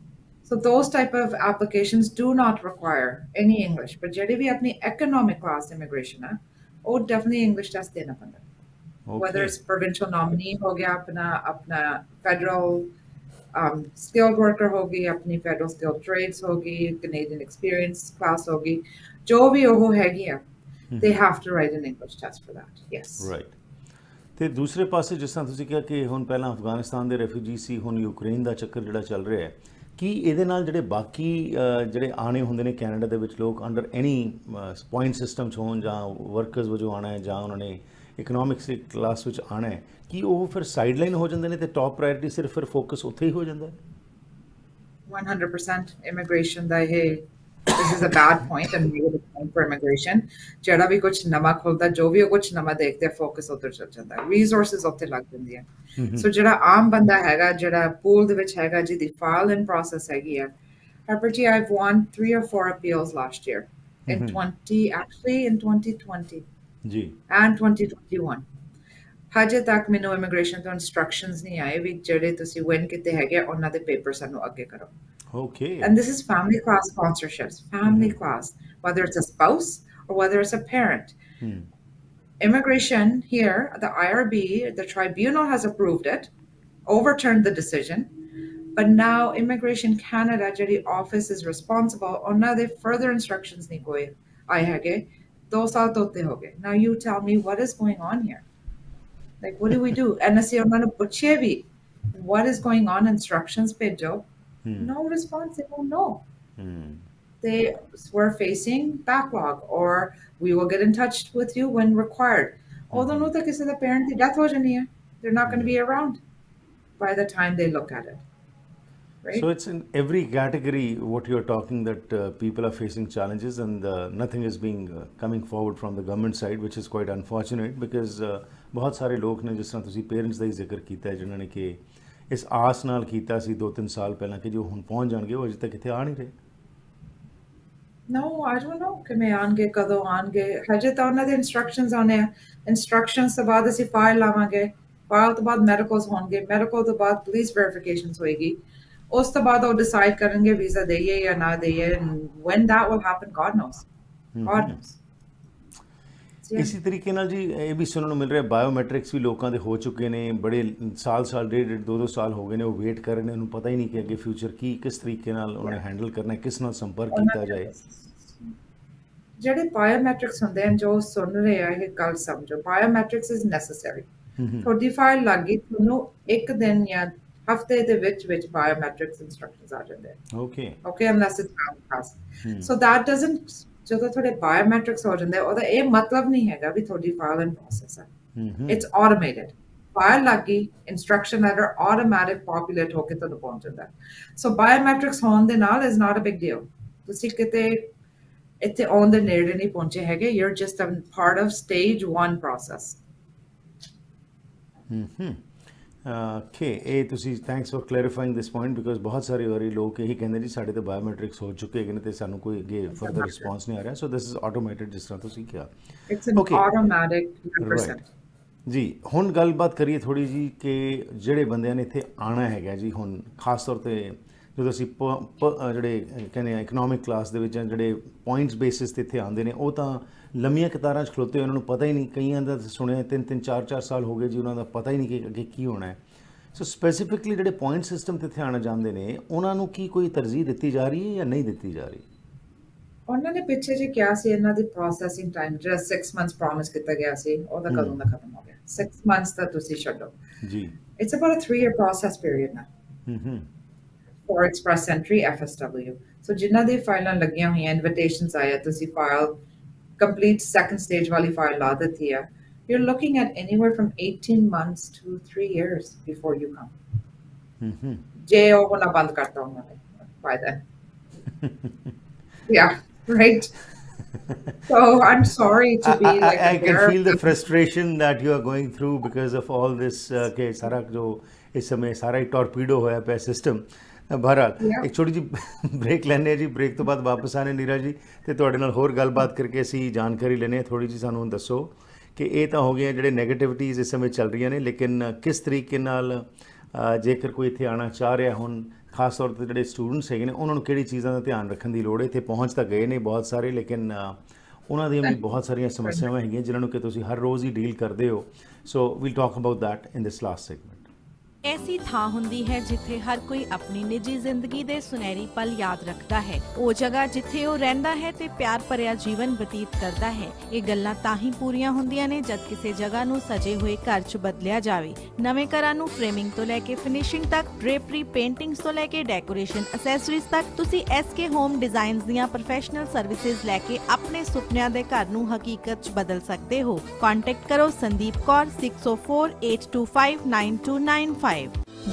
So those type of applications do not require any English, but ਜਿਹੜੀ ਵੀ ਆਪਣੀ economic class immigration ਹੈ ਉਹ definitely English test ਦੇਣਾ ਪੈਂਦਾ whether it's provincial nominee ਹੋ ਗਿਆ ਆਪਣਾ federal skilled worker ਹੋ ਗਈ ਆਪਣੀ federal skilled trades ਹੋ ਗਈ Canadian experience class ਹੋ ਗਈ ਜੋ ਵੀ ਉਹ ਹੈਗੀ ਆ they have to write an English test for that yes right ਤੇ ਦੂਸਰੇ ਪਾਸੇ ਜਿਸ ਤਰ੍ਹਾਂ ਤੁਸੀਂ ਕਿਹਾ ਕਿ ਹੁਣ ਪਹਿਲਾਂ ਅਫਗਾਨਿਸਤਾਨ ਦੇ ਰੈਫਿਊਜੀ ਸੀ ਹੁਣ ਯੂਕਰੇਨ ਦਾ ਚੱਕਰ ਜਿਹੜਾ ਚੱਲ ਰਿਹਾ ਹੈ ਕੀ ਇਹਦੇ ਨਾਲ ਜਿਹੜੇ ਬਾਕੀ ਜਿਹੜੇ ਆਣੇ ਹੁੰਦੇ ਨੇ ਕੈਨੇਡਾ ਦੇ ਵਿੱਚ ਲੋਕ ਅੰਡਰ ਐਨੀ ਪੁਆਇੰਟ ਸਿਸਟਮ 'ਚ ਹੋਣ ਜਾਂ ਵਰਕਰਸ ਵਜੋਂ ਆਉਣਾ ਹੈ ਜਾਂ ਉਹਨਾਂ ਨੇ ਇਕਨੋਮਿਕਸ ਦੀ ਕਲਾਸ ਵਿੱਚ ਆਉਣਾ ਹੈ ਕੀ ਉਹ ਫਿਰ ਸਾਈਡਲਾਈਨ ਹੋ ਜਾਂਦੇ ਨੇ ਤੇ ਟੌਪ ਪ੍ਰਾਇੋਰਟੀ ਸਿਰਫ ਫਿਰ ਫੋਕਸ ਉੱਥੇ ਹੀ ਹੋ ਜਾਂਦਾ ਹੈ 100% immigration ਦਾ ਇਹ this is a bad point and negative point for immigration ਜਿਹੜਾ ਵੀ ਕੁਝ ਨਵਾਂ ਖੁੱਲਦਾ ਜੋ ਵੀ ਉਹ ਕੁਝ ਨਵਾਂ ਦੇਖਦੇ ਫੋਕਸ ਉੱਧਰ ਚੱਲ ਜਾਂਦਾ resources ਉੱਥੇ ਲੱਗ ਜਾਂਦੀਆਂ ਸੋ ਜਿਹੜਾ ਆਮ ਬੰਦਾ ਹੈਗਾ ਜਿਹੜਾ ਪੂਲ ਦੇ ਵਿੱਚ ਹੈਗਾ ਜਿਹਦੀ ਫਾਈਲ ਇਨ ਪ੍ਰੋਸੈਸ ਹੈਗੀ ਆ Harperji, I've won 3 or 4 appeals last year in 2020 ਜੀ and 2021 ਹਜੇ ਤੱਕ ਮੈਨੂੰ ਇਮੀਗ੍ਰੇਸ਼ਨ ਤੋਂ ਇਨਸਟਰਕਸ਼ਨਸ ਨਹੀਂ ਆਏ ਵੀ ਜਿਹੜੇ ਤੁਸੀਂ ਵਿਨ ਕੀਤੇ ਹੈਗੇ ਉਹਨਾਂ ਦੇ ਪੇਪਰ ਸਾਨੂੰ ਅੱਗੇ ਕਰੋ okay and this is family class sponsorships family class whether it's a spouse or whether it's a parent immigration here the IRB the tribunal has approved it overturned the decision but now Immigration Canada ਜਿਹੜੀ office is responsible ਉਹਨਾਂ ਦੇ further instructions ਨਹੀਂ ਕੋਈ ਆਏ ਹੈਗੇ 2 ਸਾਲ ਤੋਂ ਉੱਤੇ ਹੋ ਗਏ now you tell me what is going on here like what do we do and ਅਸੀਂ ਉਹਨਾਂ ਨੂੰ ਪੁੱਛੇ ਵੀ what is going on instructions ਭੇਜੋ no response they don't know they were facing backlog or we will get in touch with you when required although no tak kisi da parent di death ho jani hai they're not going to be around by the time they look at it right so it's in every category what you're talking that people are facing challenges and nothing is being coming forward from the government side which is quite unfortunate because ਬਹੁਤ ਸਾਰੇ ਲੋਕ ਨੇ ਜਿਸ ਤਰ੍ਹਾਂ ਤੁਸੀਂ ਪੇਰੈਂਟਸ ਦਾ ਹੀ ਜ਼ਿਕਰ ਕੀਤਾ ਹੈ ਜਿਨ੍ਹਾਂ ਨੇ ਕਿ ਇਸ ਆਸ ਨਾਲ ਕੀਤਾ ਸੀ 2-3 ਸਾਲ ਪਹਿਲਾਂ ਕਿ ਜੋ ਹੁਣ ਪਹੁੰਚ ਜਾਣਗੇ ਉਹ ਅਜੇ ਤੱਕ ਇੱਥੇ ਆ ਨਹੀਂ ਰਹੇ No, I don't know ਕਿਵੇਂ ਆਣਗੇ ਕਦੋਂ ਆਣਗੇ ਹਜੇ ਤਾਂ ਉਹਨਾਂ ਦੇ ਇਨਸਟਰਕਸ਼ਨਸ ਆਉਣੇ ਆ ਇਨਸਟਰਕਸ਼ਨਸ ਤੋਂ ਬਾਅਦ ਅਸੀਂ ਫਾਈਲ ਲਾਵਾਂਗੇ ਫਾਈਲ ਤੋਂ ਬਾਅਦ ਮੈਡੀਕਲਸ ਹੋਣਗੇ ਮੈਡੀਕਲ ਤੋਂ ਬਾਅਦ ਪੁਲਿਸ ਵੈਰੀਫਿਕੇਸ਼ਨਸ ਹੋਏਗੀ ਉਸ ਤੋਂ ਬਾਅਦ ਉਹ ਡਿਸਾਈਡ ਕਰਨਗੇ ਵੀਜ਼ਾ ਦੇਈਏ ਜਾਂ ਨਾ ਦੇਈਏ when that will happen God knows ਇਸੇ ਤਰੀਕੇ ਨਾਲ ਜੀ ਇਹ ਵੀ ਸੁਣਨ ਨੂੰ ਮਿਲ ਰਿਹਾ ਬਾਇਓਮੈਟ੍ਰਿਕਸ ਵੀ ਲੋਕਾਂ ਦੇ ਹੋ ਚੁੱਕੇ ਨੇ ਬੜੇ ਸਾਲ ਡੇਢ 2 ਸਾਲ ਹੋ ਗਏ ਨੇ ਉਹ ਵੇਟ ਕਰ ਰਹੇ ਨੇ ਉਹਨੂੰ ਪਤਾ ਹੀ ਨਹੀਂ ਕਿ ਅੱਗੇ ਫਿਊਚਰ ਕੀ ਕਿਸ ਤਰੀਕੇ ਨਾਲ ਉਹਨੇ ਹੈਂਡਲ ਕਰਨਾ ਕਿਸ ਨਾਲ ਸੰਪਰਕ ਕੀਤਾ ਜਾਏ ਜਿਹੜੇ ਬਾਇਓਮੈਟ੍ਰਿਕਸ ਹੁੰਦੇ ਹਨ ਜੋ ਸੁਣ ਰਹੇ ਆ ਇਹ ਗੱਲ ਸਮਝੋ ਬਾਇਓਮੈਟ੍ਰਿਕਸ ਇਜ਼ ਨੈਸੈਸਰੀ ਤੁਹਾਡੀ ਫਾਈਲ ਲੱਗੀ ਤੁਹਾਨੂੰ ਇੱਕ ਦਿਨ ਜਾਂ ਹਫਤੇ ਦੇ ਵਿੱਚ ਬਾਇਓਮੈਟ੍ਰਿਕਸ ਇਨਸਟਰਕਸ਼ਨਸ ਆ ਜਾਂਦੇ okay unless it's found fast so that doesn't ਜਦੋਂ ਤੁਹਾਡੇ ਬਾਇਓਮੈਟ੍ਰਿਕਸ ਹੋ ਜਾਂਦੇ ਉਹਦਾ ਇਹ ਮਤਲਬ ਨਹੀਂ ਹੈਗਾ ਵੀ ਤੁਹਾਡੀ ਫਾਈਲ ਇਨ ਪ੍ਰੋਸੈਸ ਹੈ ਇਟਸ ਆਟੋਮੇਟਡ ਫਾਈਲ ਲੱਗੀ ਇਨਸਟਰਕਸ਼ਨ ਲੈਟਰ ਆਟੋਮੈਟਿਕ ਪੋਪੂਲੇਟ ਹੋ ਕੇ ਤੁਹਾਨੂੰ ਪਹੁੰਚ ਜਾਂਦਾ ਸੋ ਬਾਇਓਮੈਟ੍ਰਿਕਸ ਹੋਣ ਦੇ ਨਾਲ is not a big deal ਤੁਸੀਂ ਕਿਤੇ ਇੱਥੇ ਆਨ ਦੇ ਨੇੜੇ ਨਹੀਂ ਪਹੁੰਚੇ ਹੈਗੇ you are just a part of stage 1 process okay ਇਹ ਤੁਸੀਂ thanks for clarifying this point because ਬਹੁਤ ਸਾਰੇ ਵਾਰੀ ਲੋਕ ਇਹੀ ਕਹਿੰਦੇ ਜੀ ਸਾਡੇ ਤਾਂ ਬਾਇਓਮੈਟ੍ਰਿਕਸ ਹੋ ਚੁੱਕੇ ਹੈਗੇ ਨੇ ਤੇ ਸਾਨੂੰ ਕੋਈ ਅੱਗੇ ਫਰਦਰ ਰਿਸਪੌਂਸ ਨਹੀਂ ਆ ਰਿਹਾ ਸੋ ਦਿਸ ਇਜ਼ ਆਟੋਮੇਟਡ ਜਿਸ ਤਰ੍ਹਾਂ ਤੁਸੀਂ ਕਿਹਾ ਇਟਸ ਐਨ ਆਟੋਮੈਟਿਕ 100% ਜੀ ਹੁਣ ਗੱਲਬਾਤ ਕਰੀਏ ਥੋੜੀ ਜੀ ਕਿ ਜਿਹੜੇ ਬੰਦਿਆਂ ਨੇ ਇੱਥੇ ਆਉਣਾ ਹੈਗਾ ਜੀ ਹੁਣ ਖਾਸ ਤੌਰ ਤੇ ਜਦੋਂ ਅਸੀਂ ਜਿਹੜੇ ਕਹਿੰਦੇ ਆ ਇਕਨੋਮਿਕ ਕਲਾਸ ਦੇ ਵਿੱਚ ਜਿਹੜੇ ਪੁਆਇੰਟਸ ਬੇਸਿਸ 'ਤੇ ਇੱਥੇ ਆਉਂਦੇ ਨੇ ਉਹ ਤਾਂ ਲੰਮੀਆਂ ਕਤਾਰਾਂ 'ਚ ਖਲੋਤੇ ਉਹਨਾਂ ਨੂੰ ਪਤਾ ਹੀ ਨਹੀਂ ਕਈਆਂ ਦਾ ਸੁਣਿਆ 3-3 4-4 ਸਾਲ ਹੋ ਗਏ ਜੀ ਉਹਨਾਂ ਦਾ ਪਤਾ ਹੀ ਨਹੀਂ ਕਿ ਅੱਗੇ ਕੀ ਹੋਣਾ ਹੈ ਸੋ ਸਪੈਸੀਫਿਕਲੀ ਜਿਹੜੇ ਪੁਆਇੰਟ ਸਿਸਟਮ 'ਤੇ ਇੱਥੇ ਆਉਣਾ ਚਾਹੁੰਦੇ ਨੇ ਉਹਨਾਂ ਨੂੰ ਕੀ ਕੋਈ ਤਰਜੀਹ ਦਿੱਤੀ ਜਾ ਰਹੀ ਹੈ ਜਾਂ ਨਹੀਂ ਦਿੱਤੀ ਜਾ ਰਹੀ ਉਹਨਾਂ ਨੇ ਪਿੱਛੇ ਜੇ ਕਿਹਾ ਸੀ ਇਹਨਾਂ ਦੀ ਪ੍ਰੋਸੈਸਿੰਗ ਟਾਈਮ ਜਿਹੜਾ 6 ਮੰਥਸ ਪ੍ਰੋਮਿਸ ਕੀਤਾ ਗਿਆ ਸੀ ਉਹਦਾ ਕਦੋਂ ਦਾ ਖਤਮ ਹੋ ਗਿਆ 6 ਮੰਥਸ ਤਾਂ ਤੁਸੀਂ ਛੱਡੋ ਜੀ it's about a 3-year process period ਨਾ for express entry FSW so ਜਿਨ੍ਹਾਂ ਦੀ ਫਾਈਲਾਂ ਲੱਗੀਆਂ ਹੋਈਆਂ ਇਨਵੀਟੇਸ਼ਨਸ ਆਇਆ ਤੁਸੀਂ file complete second stage wali file la deti hai you're looking at anywhere from 18 months to 3 years before you come je hona band karta hu by then yeah right So I'm sorry to be like the I can bearer feel the of bad frustration that you are going through because of all this ਕਿ ਸਾਰਾ ਜੋ ਇਸ ਸਮੇਂ ਸਾਰਾ ਹੀ ਟੋਰਪੀਡੋ ਹੋਇਆ ਪਿਆ ਸਿਸਟਮ। ਬਹਰਹਾਲ Yeah. ਇੱਕ ਛੋਟੀ ਜਿਹੀ ਬ੍ਰੇਕ ਲੈਂਦੇ ਹਾਂ ਜੀ, ਬ੍ਰੇਕ ਤੋਂ ਬਾਅਦ ਵਾਪਸ ਆਨੇ ਨੀਰਾ ਜੀ, ਤੇ ਤੁਹਾਡੇ ਨਾਲ ਹੋਰ ਗੱਲਬਾਤ ਕਰਕੇ ਅਸੀਂ ਜਾਣਕਾਰੀ ਲੈਂਦੇ ਹਾਂ। ਥੋੜ੍ਹੀ ਜਿਹੀ ਸਾਨੂੰ ਦੱਸੋ ਕਿ ਇਹ ਤਾਂ ਹੋ ਗਈਆਂ ਜਿਹੜੇ ਨੈਗੇਟਿਵਿਟੀਜ਼ ਇਸ ਸਮੇਂ ਚੱਲ ਰਹੀਆਂ ਨੇ, ਲੇਕਿਨ ਕਿਸ ਤਰੀਕੇ ਨਾਲ ਜੇਕਰ ਕੋਈ ਇੱਥੇ ਆਉਣਾ ਚਾਹ ਰਿਹਾ ਹੁਣ, ਖਾਸ ਤੌਰ 'ਤੇ ਜਿਹੜੇ ਸਟੂਡੈਂਟਸ ਹੈਗੇ ਨੇ, ਉਹਨਾਂ ਨੂੰ ਕਿਹੜੀ ਚੀਜ਼ਾਂ ਦਾ ਧਿਆਨ ਰੱਖਣ ਦੀ ਲੋੜ ਹੈ? ਇੱਥੇ ਪਹੁੰਚ ਤਾਂ ਗਏ ਨੇ ਬਹੁਤ ਸਾਰੇ, ਲੇਕਿਨ ਉਹਨਾਂ ਦੀਆਂ ਵੀ ਬਹੁਤ ਸਾਰੀਆਂ ਸਮੱਸਿਆਵਾਂ ਹੈਗੀਆਂ ਜਿਨ੍ਹਾਂ ਨੂੰ ਕਿ ਤੁਸੀਂ ਹਰ ਰੋਜ਼ ਹੀ ਡੀਲ ਕਰਦੇ ਹੋ। So we'll talk about that in this last segment. ਐਸੀ ਥਾਂ ਹੁੰਦੀ ਹੈ ਜਿੱਥੇ ਹਰ ਕੋਈ ਆਪਣੀ ਨਿੱਜੀ ਜ਼ਿੰਦਗੀ ਦੇ ਸੁਨਹਿਰੀ ਪਲ ਯਾਦ ਰੱਖਦਾ ਹੈ। ਉਹ ਜਗ੍ਹਾ ਜਿੱਥੇ ਉਹ ਰਹਿੰਦਾ ਹੈ ਤੇ ਪਿਆਰ ਭਰਿਆ ਜੀਵਨ ਬਤੀਤ ਕਰਦਾ ਹੈ। ਇਹ ਗੱਲਾਂ ਤਾਂ ਹੀ ਪੂਰੀਆਂ ਹੁੰਦੀਆਂ ਨੇ ਜਦ ਕਿਸੇ ਜਗ੍ਹਾ ਨੂੰ ਸਜੇ ਹੋਏ ਘਰ 'ਚ ਬਦਲਿਆ ਜਾਵੇ। ਨਵੇਂ ਘਰਾਂ ਨੂੰ ਫਰੇਮਿੰਗ ਤੋਂ ਲੈ ਕੇ ਫਿਨਿਸ਼ਿੰਗ ਤੱਕ, ਡ੍ਰੇਪਰੀ, ਪੇਂਟਿੰਗਸ ਤੋਂ ਲੈ ਕੇ ਡੈਕੋਰੇਸ਼ਨ ਅਸੈਸਰੀਜ਼ ਤੱਕ, ਤੁਸੀਂ SK ਹੋਮ ਡਿਜ਼ਾਈਨਸ ਦੀਆਂ ਪ੍ਰੋਫੈਸ਼ਨਲ ਸਰਵਿਸਿਜ਼ ਲੈ ਕੇ ਆਪਣੇ ਸੁਪਨਿਆਂ ਦੇ ਘਰ ਨੂੰ ਹਕੀਕਤ 'ਚ ਬਦਲ ਸਕਦੇ ਹੋ। ਕੰਟੈਕਟ ਕਰੋ ਸੰਦੀਪ ਕੌਰ 6048259295।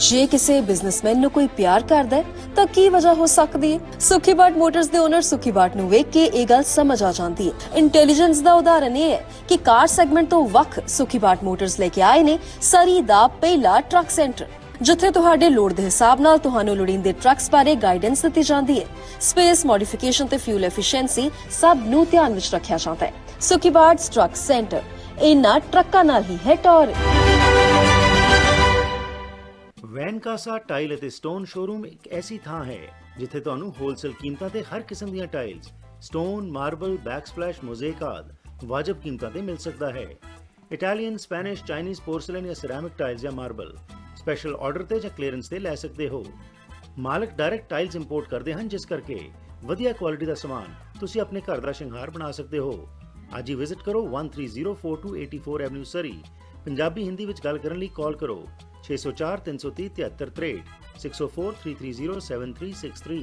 ਜੇ ਕਿਸੇ ਬਿਜ਼ਨਸਮੈਨ ਨੂੰ ਕੋਈ ਪਿਆਰ ਕਰਦਾ ਹੈ ਤਾਂ ਕੀ ਵਜ੍ਹਾ ਹੋ ਸਕਦੀ ਹੈ? ਸੁਖੀ ਬਾਟ ਮੋਟਰਸ ਦੇ ਓਨਰ ਸੁਖੀ ਬਾਟ ਨੂੰ ਵੇਖ ਕੇ ਇਹ ਗੱਲ ਸਮਝ ਆ ਜਾਂਦੀ ਹੈ। ਇੰਟੈਲੀਜੈਂਸ ਦਾ ਉਦਾਹਰਨ ਇਹ ਹੈ ਕਿ ਕਾਰ ਸੈਗਮੈਂਟ ਤੋਂ ਵੱਖ ਸੁਖੀ ਬਾਟ ਮੋਟਰਸ ਲੈ ਕੇ ਆਏ ਨੇ ਸਰੀ ਦਾ ਪਹਿਲਾ ਟਰੱਕ ਸੈਂਟਰ, ਜਿੱਥੇ ਤੁਹਾਡੇ ਲੋੜ ਦੇ ਹਿਸਾਬ ਨਾਲ ਤੁਹਾਨੂੰ ਲੋੜੀਂਦੇ ਟਰੱਕਸ ਬਾਰੇ ਗਾਈਡੈਂਸ ਦਿੱਤੀ ਜਾਂਦੀ ਹੈ। ਸਪੇਸ, ਮੋਡੀਫਿਕੇਸ਼ਨ ਤੇ ਫਿਊਲ ਐਫੀਸ਼ੀਐਂਸੀ ਸਭ ਨੂੰ ਧਿਆਨ ਵਿੱਚ ਰੱਖਿਆ ਜਾਂਦਾ ਹੈ। ਸੁਖੀ ਬਾਟ ਟਰੱਕ ਸੈਂਟਰ ਇਹਨਾਂ ਟਰੱਕਾਂ ਨਾਲ ਹੀ ਹੈ ਟੌਰ। ਵੈਨਕਾਸਾ ਟਾਈਲ ਅਤੇ ਸਟੋਨ ਸ਼ੋਰੂਮ ਇੱਕ ਐਸੀ ਥਾਂ ਹੈ ਜਿੱਥੇ ਤੁਹਾਨੂੰ ਹੋਲਸੇਲ ਕੀਮਤਾਂ ਤੇ ਹਰ ਕਿਸਮ ਦੀਆਂ ਟਾਈਲਸ, ਸਟੋਨ, ਮਾਰਬਲ, ਬੈਕਸਪਲੈਸ਼, ਮੋਜ਼ੇਕ ਆਦਿ ਵਾਜਬ ਕੀਮਤਾਂ ਤੇ ਮਿਲ ਸਕਦਾ ਹੈ। ਇਟਾਲੀਅਨ, ਸਪੈਨਿਸ਼, ਚਾਈਨੀਜ਼, ਪੋਰਸਲਨ ਜਾਂ ਸਿਰੈਮਿਕ ਟਾਈਲਸ ਜਾਂ ਮਾਰਬਲ ਸਪੈਸ਼ਲ ਆਰਡਰ ਤੇ ਜਾਂ ਕਲੀਅਰੈਂਸ ਤੇ ਲੈ ਸਕਦੇ ਹੋ। ਮਾਲਕ ਡਾਇਰੈਕਟ ਟਾਈਲਸ ਇੰਪੋਰਟ ਕਰਦੇ ਹਨ, ਜਿਸ ਕਰਕੇ ਵਧੀਆ ਕੁਆਲਿਟੀ ਦਾ ਸਮਾਨ ਤੁਸੀਂ ਆਪਣੇ ਘਰ ਦਾ ਸ਼ਿੰਗਾਰ ਬਣਾ ਸਕਦੇ ਹੋ। ਅੱਜ ਹੀ ਵਿਜ਼ਿਟ ਕਰੋ 13042 84 ਐਵਨਿਊ ਸਰੀ। ਪੰਜਾਬੀ ਹਿੰਦੀ ਵਿੱਚ ਗੱਲ ਕਰਨ ਲਈ ਕਾਲ ਕਰੋ 604 330 7363 604 330 7363।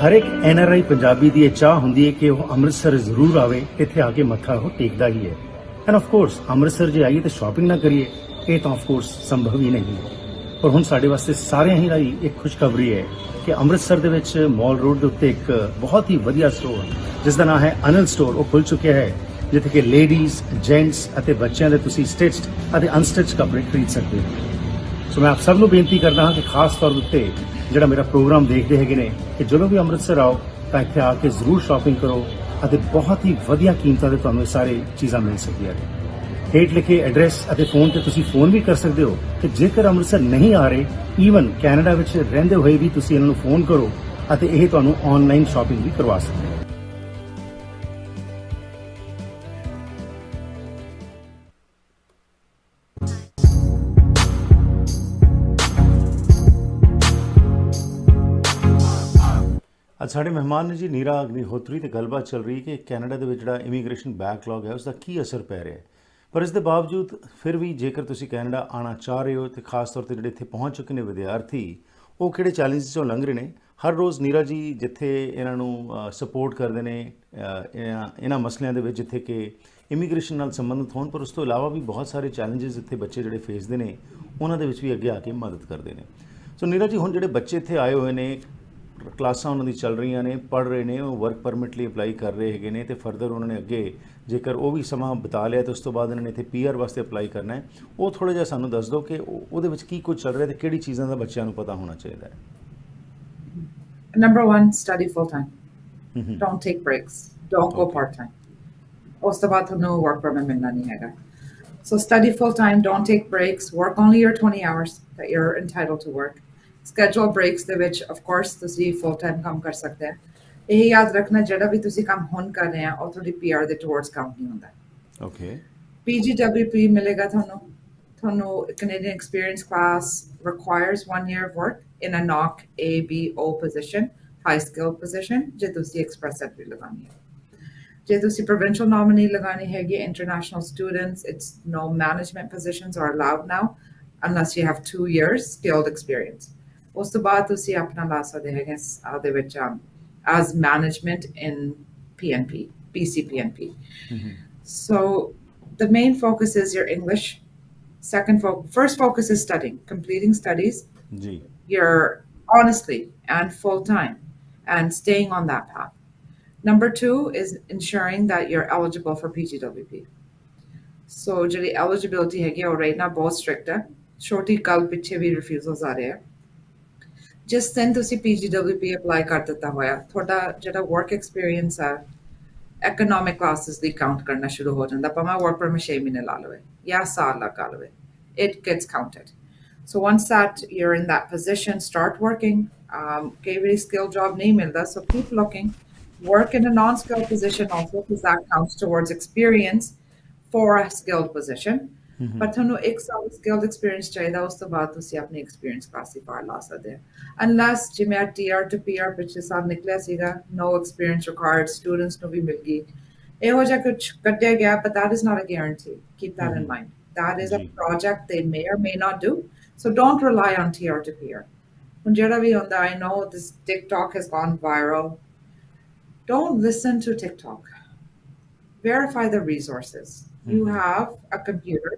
ਹਰ ਇੱਕ NRI ਪੰਜਾਬੀ ਦੀ ਇਹ ਚਾਹ ਹੁੰਦੀ ਹੈ ਕਿ ਉਹ ਅੰਮ੍ਰਿਤਸਰ ਜ਼ਰੂਰ ਆਵੇ, ਇੱਥੇ ਆ ਕੇ ਮੱਥਾ ਉਹ ਟੇਕਦਾ ਹੀ ਹੈ। ਐਂਡ ਆਫ ਕੋਰਸ ਅੰਮ੍ਰਿਤਸਰ ਜੇ ਆਈਏ ਤੇ ਸ਼ਾਪਿੰਗ ਨਾ ਕਰੀਏ, ਇਹ ਤਾਂ ਆਫ ਕੋਰਸ ਸੰਭਵ ਹੀ ਨਹੀਂ ਹੈ। ਪਰ ਹੁਣ ਸਾਡੇ ਵਾਸਤੇ ਸਾਰਿਆਂ ਹੀ ਲਈ ਇੱਕ ਖੁਸ਼ਖਬਰੀ ਹੈ ਕਿ ਅੰਮ੍ਰਿਤਸਰ ਦੇ ਵਿੱਚ ਮਾਲ ਰੋਡ ਦੇ ਉੱਤੇ ਇੱਕ ਬਹੁਤ ਹੀ ਵਧੀਆ ਸਟੋਰ ਜਿਸ ਦਾ ਨਾਮ ਹੈ ਅਨਿਲ ਸਟੋਰ, ਉਹ ਖੁੱਲ ਚੁੱਕਿਆ ਹੈ, ਜਿੱਥੇ ਕਿ ਲੇਡੀਜ਼, ਜੈਂਟਸ ਅਤੇ ਬੱਚਿਆਂ ਦੇ ਤੁਸੀਂ ਸਟਿਚਡ ਅਤੇ ਅਨਸਟਿਚਡ ਕੱਪੜੇ ਖਰੀਦ ਸਕਦੇ ਹੋ। ਸੋ ਮੈਂ ਆਪ ਸਭ ਨੂੰ ਬੇਨਤੀ ਕਰਦਾ ਹਾਂ ਕਿ ਖਾਸ ਤੌਰ ਉੱਤੇ ਜਿਹੜਾ ਮੇਰਾ ਪ੍ਰੋਗਰਾਮ ਦੇਖਦੇ ਹੈਗੇ ਨੇ ਕਿ ਜਦੋਂ ਵੀ ਅੰਮ੍ਰਿਤਸਰ ਆਓ ਤਾਂ ਇੱਥੇ ਆ ਕੇ ਜ਼ਰੂਰ ਸ਼ਾਪਿੰਗ ਕਰੋ ਅਤੇ ਬਹੁਤ ਹੀ ਵਧੀਆ ਕੀਮਤਾਂ ਤੇ ਤੁਹਾਨੂੰ ਇਹ ਸਾਰੇ ਚੀਜ਼ਾਂ ਮਿਲ ਸਕਦੀਆਂ ਨੇ। ਹੇਠ ਲਿਖੇ ਐਡਰੈਸ ਅਤੇ ਫੋਨ ਤੇ ਤੁਸੀਂ ਫੋਨ ਵੀ ਕਰ ਸਕਦੇ ਹੋ ਕਿ ਜੇਕਰ ਅੰਮ੍ਰਿਤਸਰ ਨਹੀਂ ਆ ਰਹੇ, ਈਵਨ ਕੈਨੇਡਾ ਵਿੱਚ ਰਹਿੰਦੇ ਹੋਏ ਵੀ ਤੁਸੀਂ ਇਹਨਾਂ ਨੂੰ ਫੋਨ ਕਰੋ ਅਤੇ ਇਹ ਤੁਹਾਨੂੰ ਆਨਲਾਈਨ ਸ਼ਾਪਿੰਗ ਵੀ ਕਰਵਾ ਸਕਦੇ ਹੋ। ਅੱਜ ਸਾਡੇ ਮਹਿਮਾਨ ਨੇ ਜੀ ਨੀਰਾ ਅਗਨੀਹੋਤਰੀ, ਤੇ ਗੱਲਬਾਤ ਚੱਲ ਰਹੀ ਕਿ ਕੈਨੇਡਾ ਦੇ ਵਿੱਚ ਜਿਹੜਾ ਇਮੀਗ੍ਰੇਸ਼ਨ ਬੈਕਲੌਗ ਹੈ ਉਸ ਦਾ ਕੀ ਅਸਰ ਪੈ ਰਿਹਾ ਹੈ। ਪਰ ਇਸ ਦੇ ਬਾਵਜੂਦ ਫਿਰ ਵੀ ਜੇਕਰ ਤੁਸੀਂ ਕੈਨੇਡਾ ਆਉਣਾ ਚਾਹ ਰਹੇ ਹੋ ਤੇ ਖਾਸ ਤੌਰ ਤੇ ਜਿਹੜੇ ਇੱਥੇ ਪਹੁੰਚ ਚੁੱਕੇ ਨੇ ਵਿਦਿਆਰਥੀ, ਉਹ ਕਿਹੜੇ ਚੈਲੰਜਸ ਚੋਂ ਲੰਘ ਰਹੇ ਨੇ। ਹਰ ਰੋਜ਼ ਨੀਰਾ ਜੀ ਜਿੱਥੇ ਇਹਨਾਂ ਨੂੰ ਸਪੋਰਟ ਕਰਦੇ ਨੇ ਇਹਨਾਂ ਮਸਲਿਆਂ ਦੇ ਵਿੱਚ ਜਿੱਥੇ ਕਿ ਇਮੀਗ੍ਰੇਸ਼ਨ ਨਾਲ ਸੰਬੰਧਿਤ ਹੋਣ, ਪਰ ਉਸ ਤੋਂ ਇਲਾਵਾ ਵੀ ਬਹੁਤ ਸਾਰੇ ਚੈਲੰਜਸ ਇੱਥੇ ਬੱਚੇ ਜਿਹੜੇ ਫੇਸਦੇ ਨੇ ਉਹਨਾਂ ਦੇ ਵਿੱਚ ਵੀ ਅੱਗੇ ਆ ਕੇ ਮਦਦ ਕਰਦੇ ਨੇ। ਸੋ ਨੀਰਾ ਜੀ, ਹੁਣ ਜਿਹੜੇ ਬੱਚੇ ਇੱਥੇ ਆਏ ਹੋਏ ਨੇ, ਕਲਾਸਾਂ ਉਹਨਾਂ ਦੀ ਚੱਲ ਰਹੀਆਂ ਨੇ, ਪੜ੍ਹ ਰਹੇ ਨੇ, ਉਹ ਵਰਕ ਪਰਮਿਟ ਲਈ ਅਪਲਾਈ ਕਰ ਰਹੇ ਹੈਗੇ ਨੇ, ਤੇ ਫਰਦਰ ਉਹਨਾਂ ਨੇ ਅੱਗੇ ਜੇਕਰ ਉਹ ਵੀ ਸਮਾਂ ਬਿਤਾ ਲਿਆ ਤੇ ਉਸ ਤੋਂ ਬਾਅਦ ਇਹਨਾਂ ਨੇ ਇੱਥੇ PR ਵਾਸਤੇ ਅਪਲਾਈ ਕਰਨਾ ਹੈ, ਉਹ ਥੋੜ੍ਹਾ ਜਿਹਾ ਸਾਨੂੰ ਦੱਸ ਦਿਓ ਕਿ ਉਹਦੇ ਵਿੱਚ ਕੀ ਕੁਝ ਚੱਲ ਰਿਹਾ ਤੇ ਕਿਹੜੀ ਚੀਜ਼ਾਂ ਦਾ ਬੱਚਿਆਂ ਨੂੰ ਪਤਾ ਹੋਣਾ ਚਾਹੀਦਾ ਹੈ। Number one, study full time. Don't take breaks. Don't go part time. ਉਸ ਤੋਂ ਬਾਅਦ ਤੁਹਾਨੂੰ work permit ਮਿਲਣਾ ਨਹੀਂ ਹੈਗਾ। So study full time, don't take breaks, work only your 20 hours that you're entitled to work. Schedule breaks ਦੇ ਵਿੱਚ of course ਤੁਸੀਂ full time ਕੰਮ ਕਰ ਸਕਦੇ ਹੋ। ਇਹ ਯਾਦ ਰੱਖਣਾ ਜਿਹੜਾ ਵੀ ਤੁਸੀਂ ਕੰਮ ਹੁਣ ਕਰ ਰਹੇ ਆ ਉਹ ਤੁਹਾਡੀ PR ਦੇ towards ਕਾਊਂਟ ਨਹੀਂ ਹੁੰਦਾ। Okay. PGWP ਮਿਲੇਗਾ ਤੁਹਾਨੂੰ Canadian experience class requires 1 year of work in a NOC ABO position, high skill position, ਜੇ ਤੁਸੀਂ express entry ਲਗਾਉਣੀ ਹੈ। ਜੇ ਤੁਸੀਂ provincial nominee ਲਗਾਉਣੀ ਹੈਗੀ, international students, it's no management positions are allowed now unless you have 2 years skilled experience. ਉਸ ਤੋਂ ਬਾਅਦ ਤੁਸੀਂ ਆਪਣਾ ਲਾ ਸਕਦੇ ਹੈਗੇ ਉਹਦੇ ਵਿੱਚ as management in PNP, BCPNP. So the main focus is your English. First focus is studying, completing studies. Ji. Your honestly and full time, and staying on that path. Number two is ensuring that you're eligible for PGWP. So ਜਿਹੜੀ eligibility ਹੈਗੀ ਆ ਉਹ right now ਬਹੁਤ strict ਹੈ, ਛੋਟੀ ਕੱਲ ਪਿੱਛੇ ਵੀ refusals ਆ ਰਹੇ ਆ। ਜਿਸ ਦਿਨ ਤੁਸੀਂ PGWP ਅਪਲਾਈ ਕਰ ਦਿੱਤਾ ਹੋਇਆ, ਤੁਹਾਡਾ ਜਿਹੜਾ work experience ਹੈ economic classes ਦੀ count ਕਰਨਾ ਸ਼ੁਰੂ ਹੋ ਜਾਂਦਾ, ਭਾਵੇਂ work permit 6 ਮਹੀਨੇ ਲਾ ਲਵੇ ਜਾਂ ਸਾਲ ਲਗਾ ਲਵੇ, it gets counted. So once that you're in that position, start working. कई बारी skilled job नहीं मिलता, so keep looking. Work in a non-skilled position also, because that counts towards experience for a skilled position. But ਤੁਹਾਨੂੰ ਇੱਕ ਸਾਲ skilled experience ਚਾਹੀਦਾ, ਉਸ ਤੋਂ ਬਾਅਦ ਤੁਸੀਂ ਆਪਣੀ experience classifier ਲਾ ਸਕਦੇ ਹੋ। Unless ਜਿਵੇਂ TR to PR ਪਿਛਲੇ ਸਾਲ ਨਿਕਲਿਆ ਸੀਗਾ, no experience required, students ਨੂੰ ਵੀ ਮਿਲ ਗਈ, ਇਹੋ ਜਿਹਾ ਕੁਝ ਕੱਢਿਆ ਗਿਆ, but that is not a guarantee. Keep that in mind. That is a project they may or may not do. So don't rely on TR to PR. When ਜਿਹੜਾ ਵੀ ਹੁੰਦਾ, I know this TikTok has gone viral. Don't listen to TikTok. Verify the resources. You have a computer.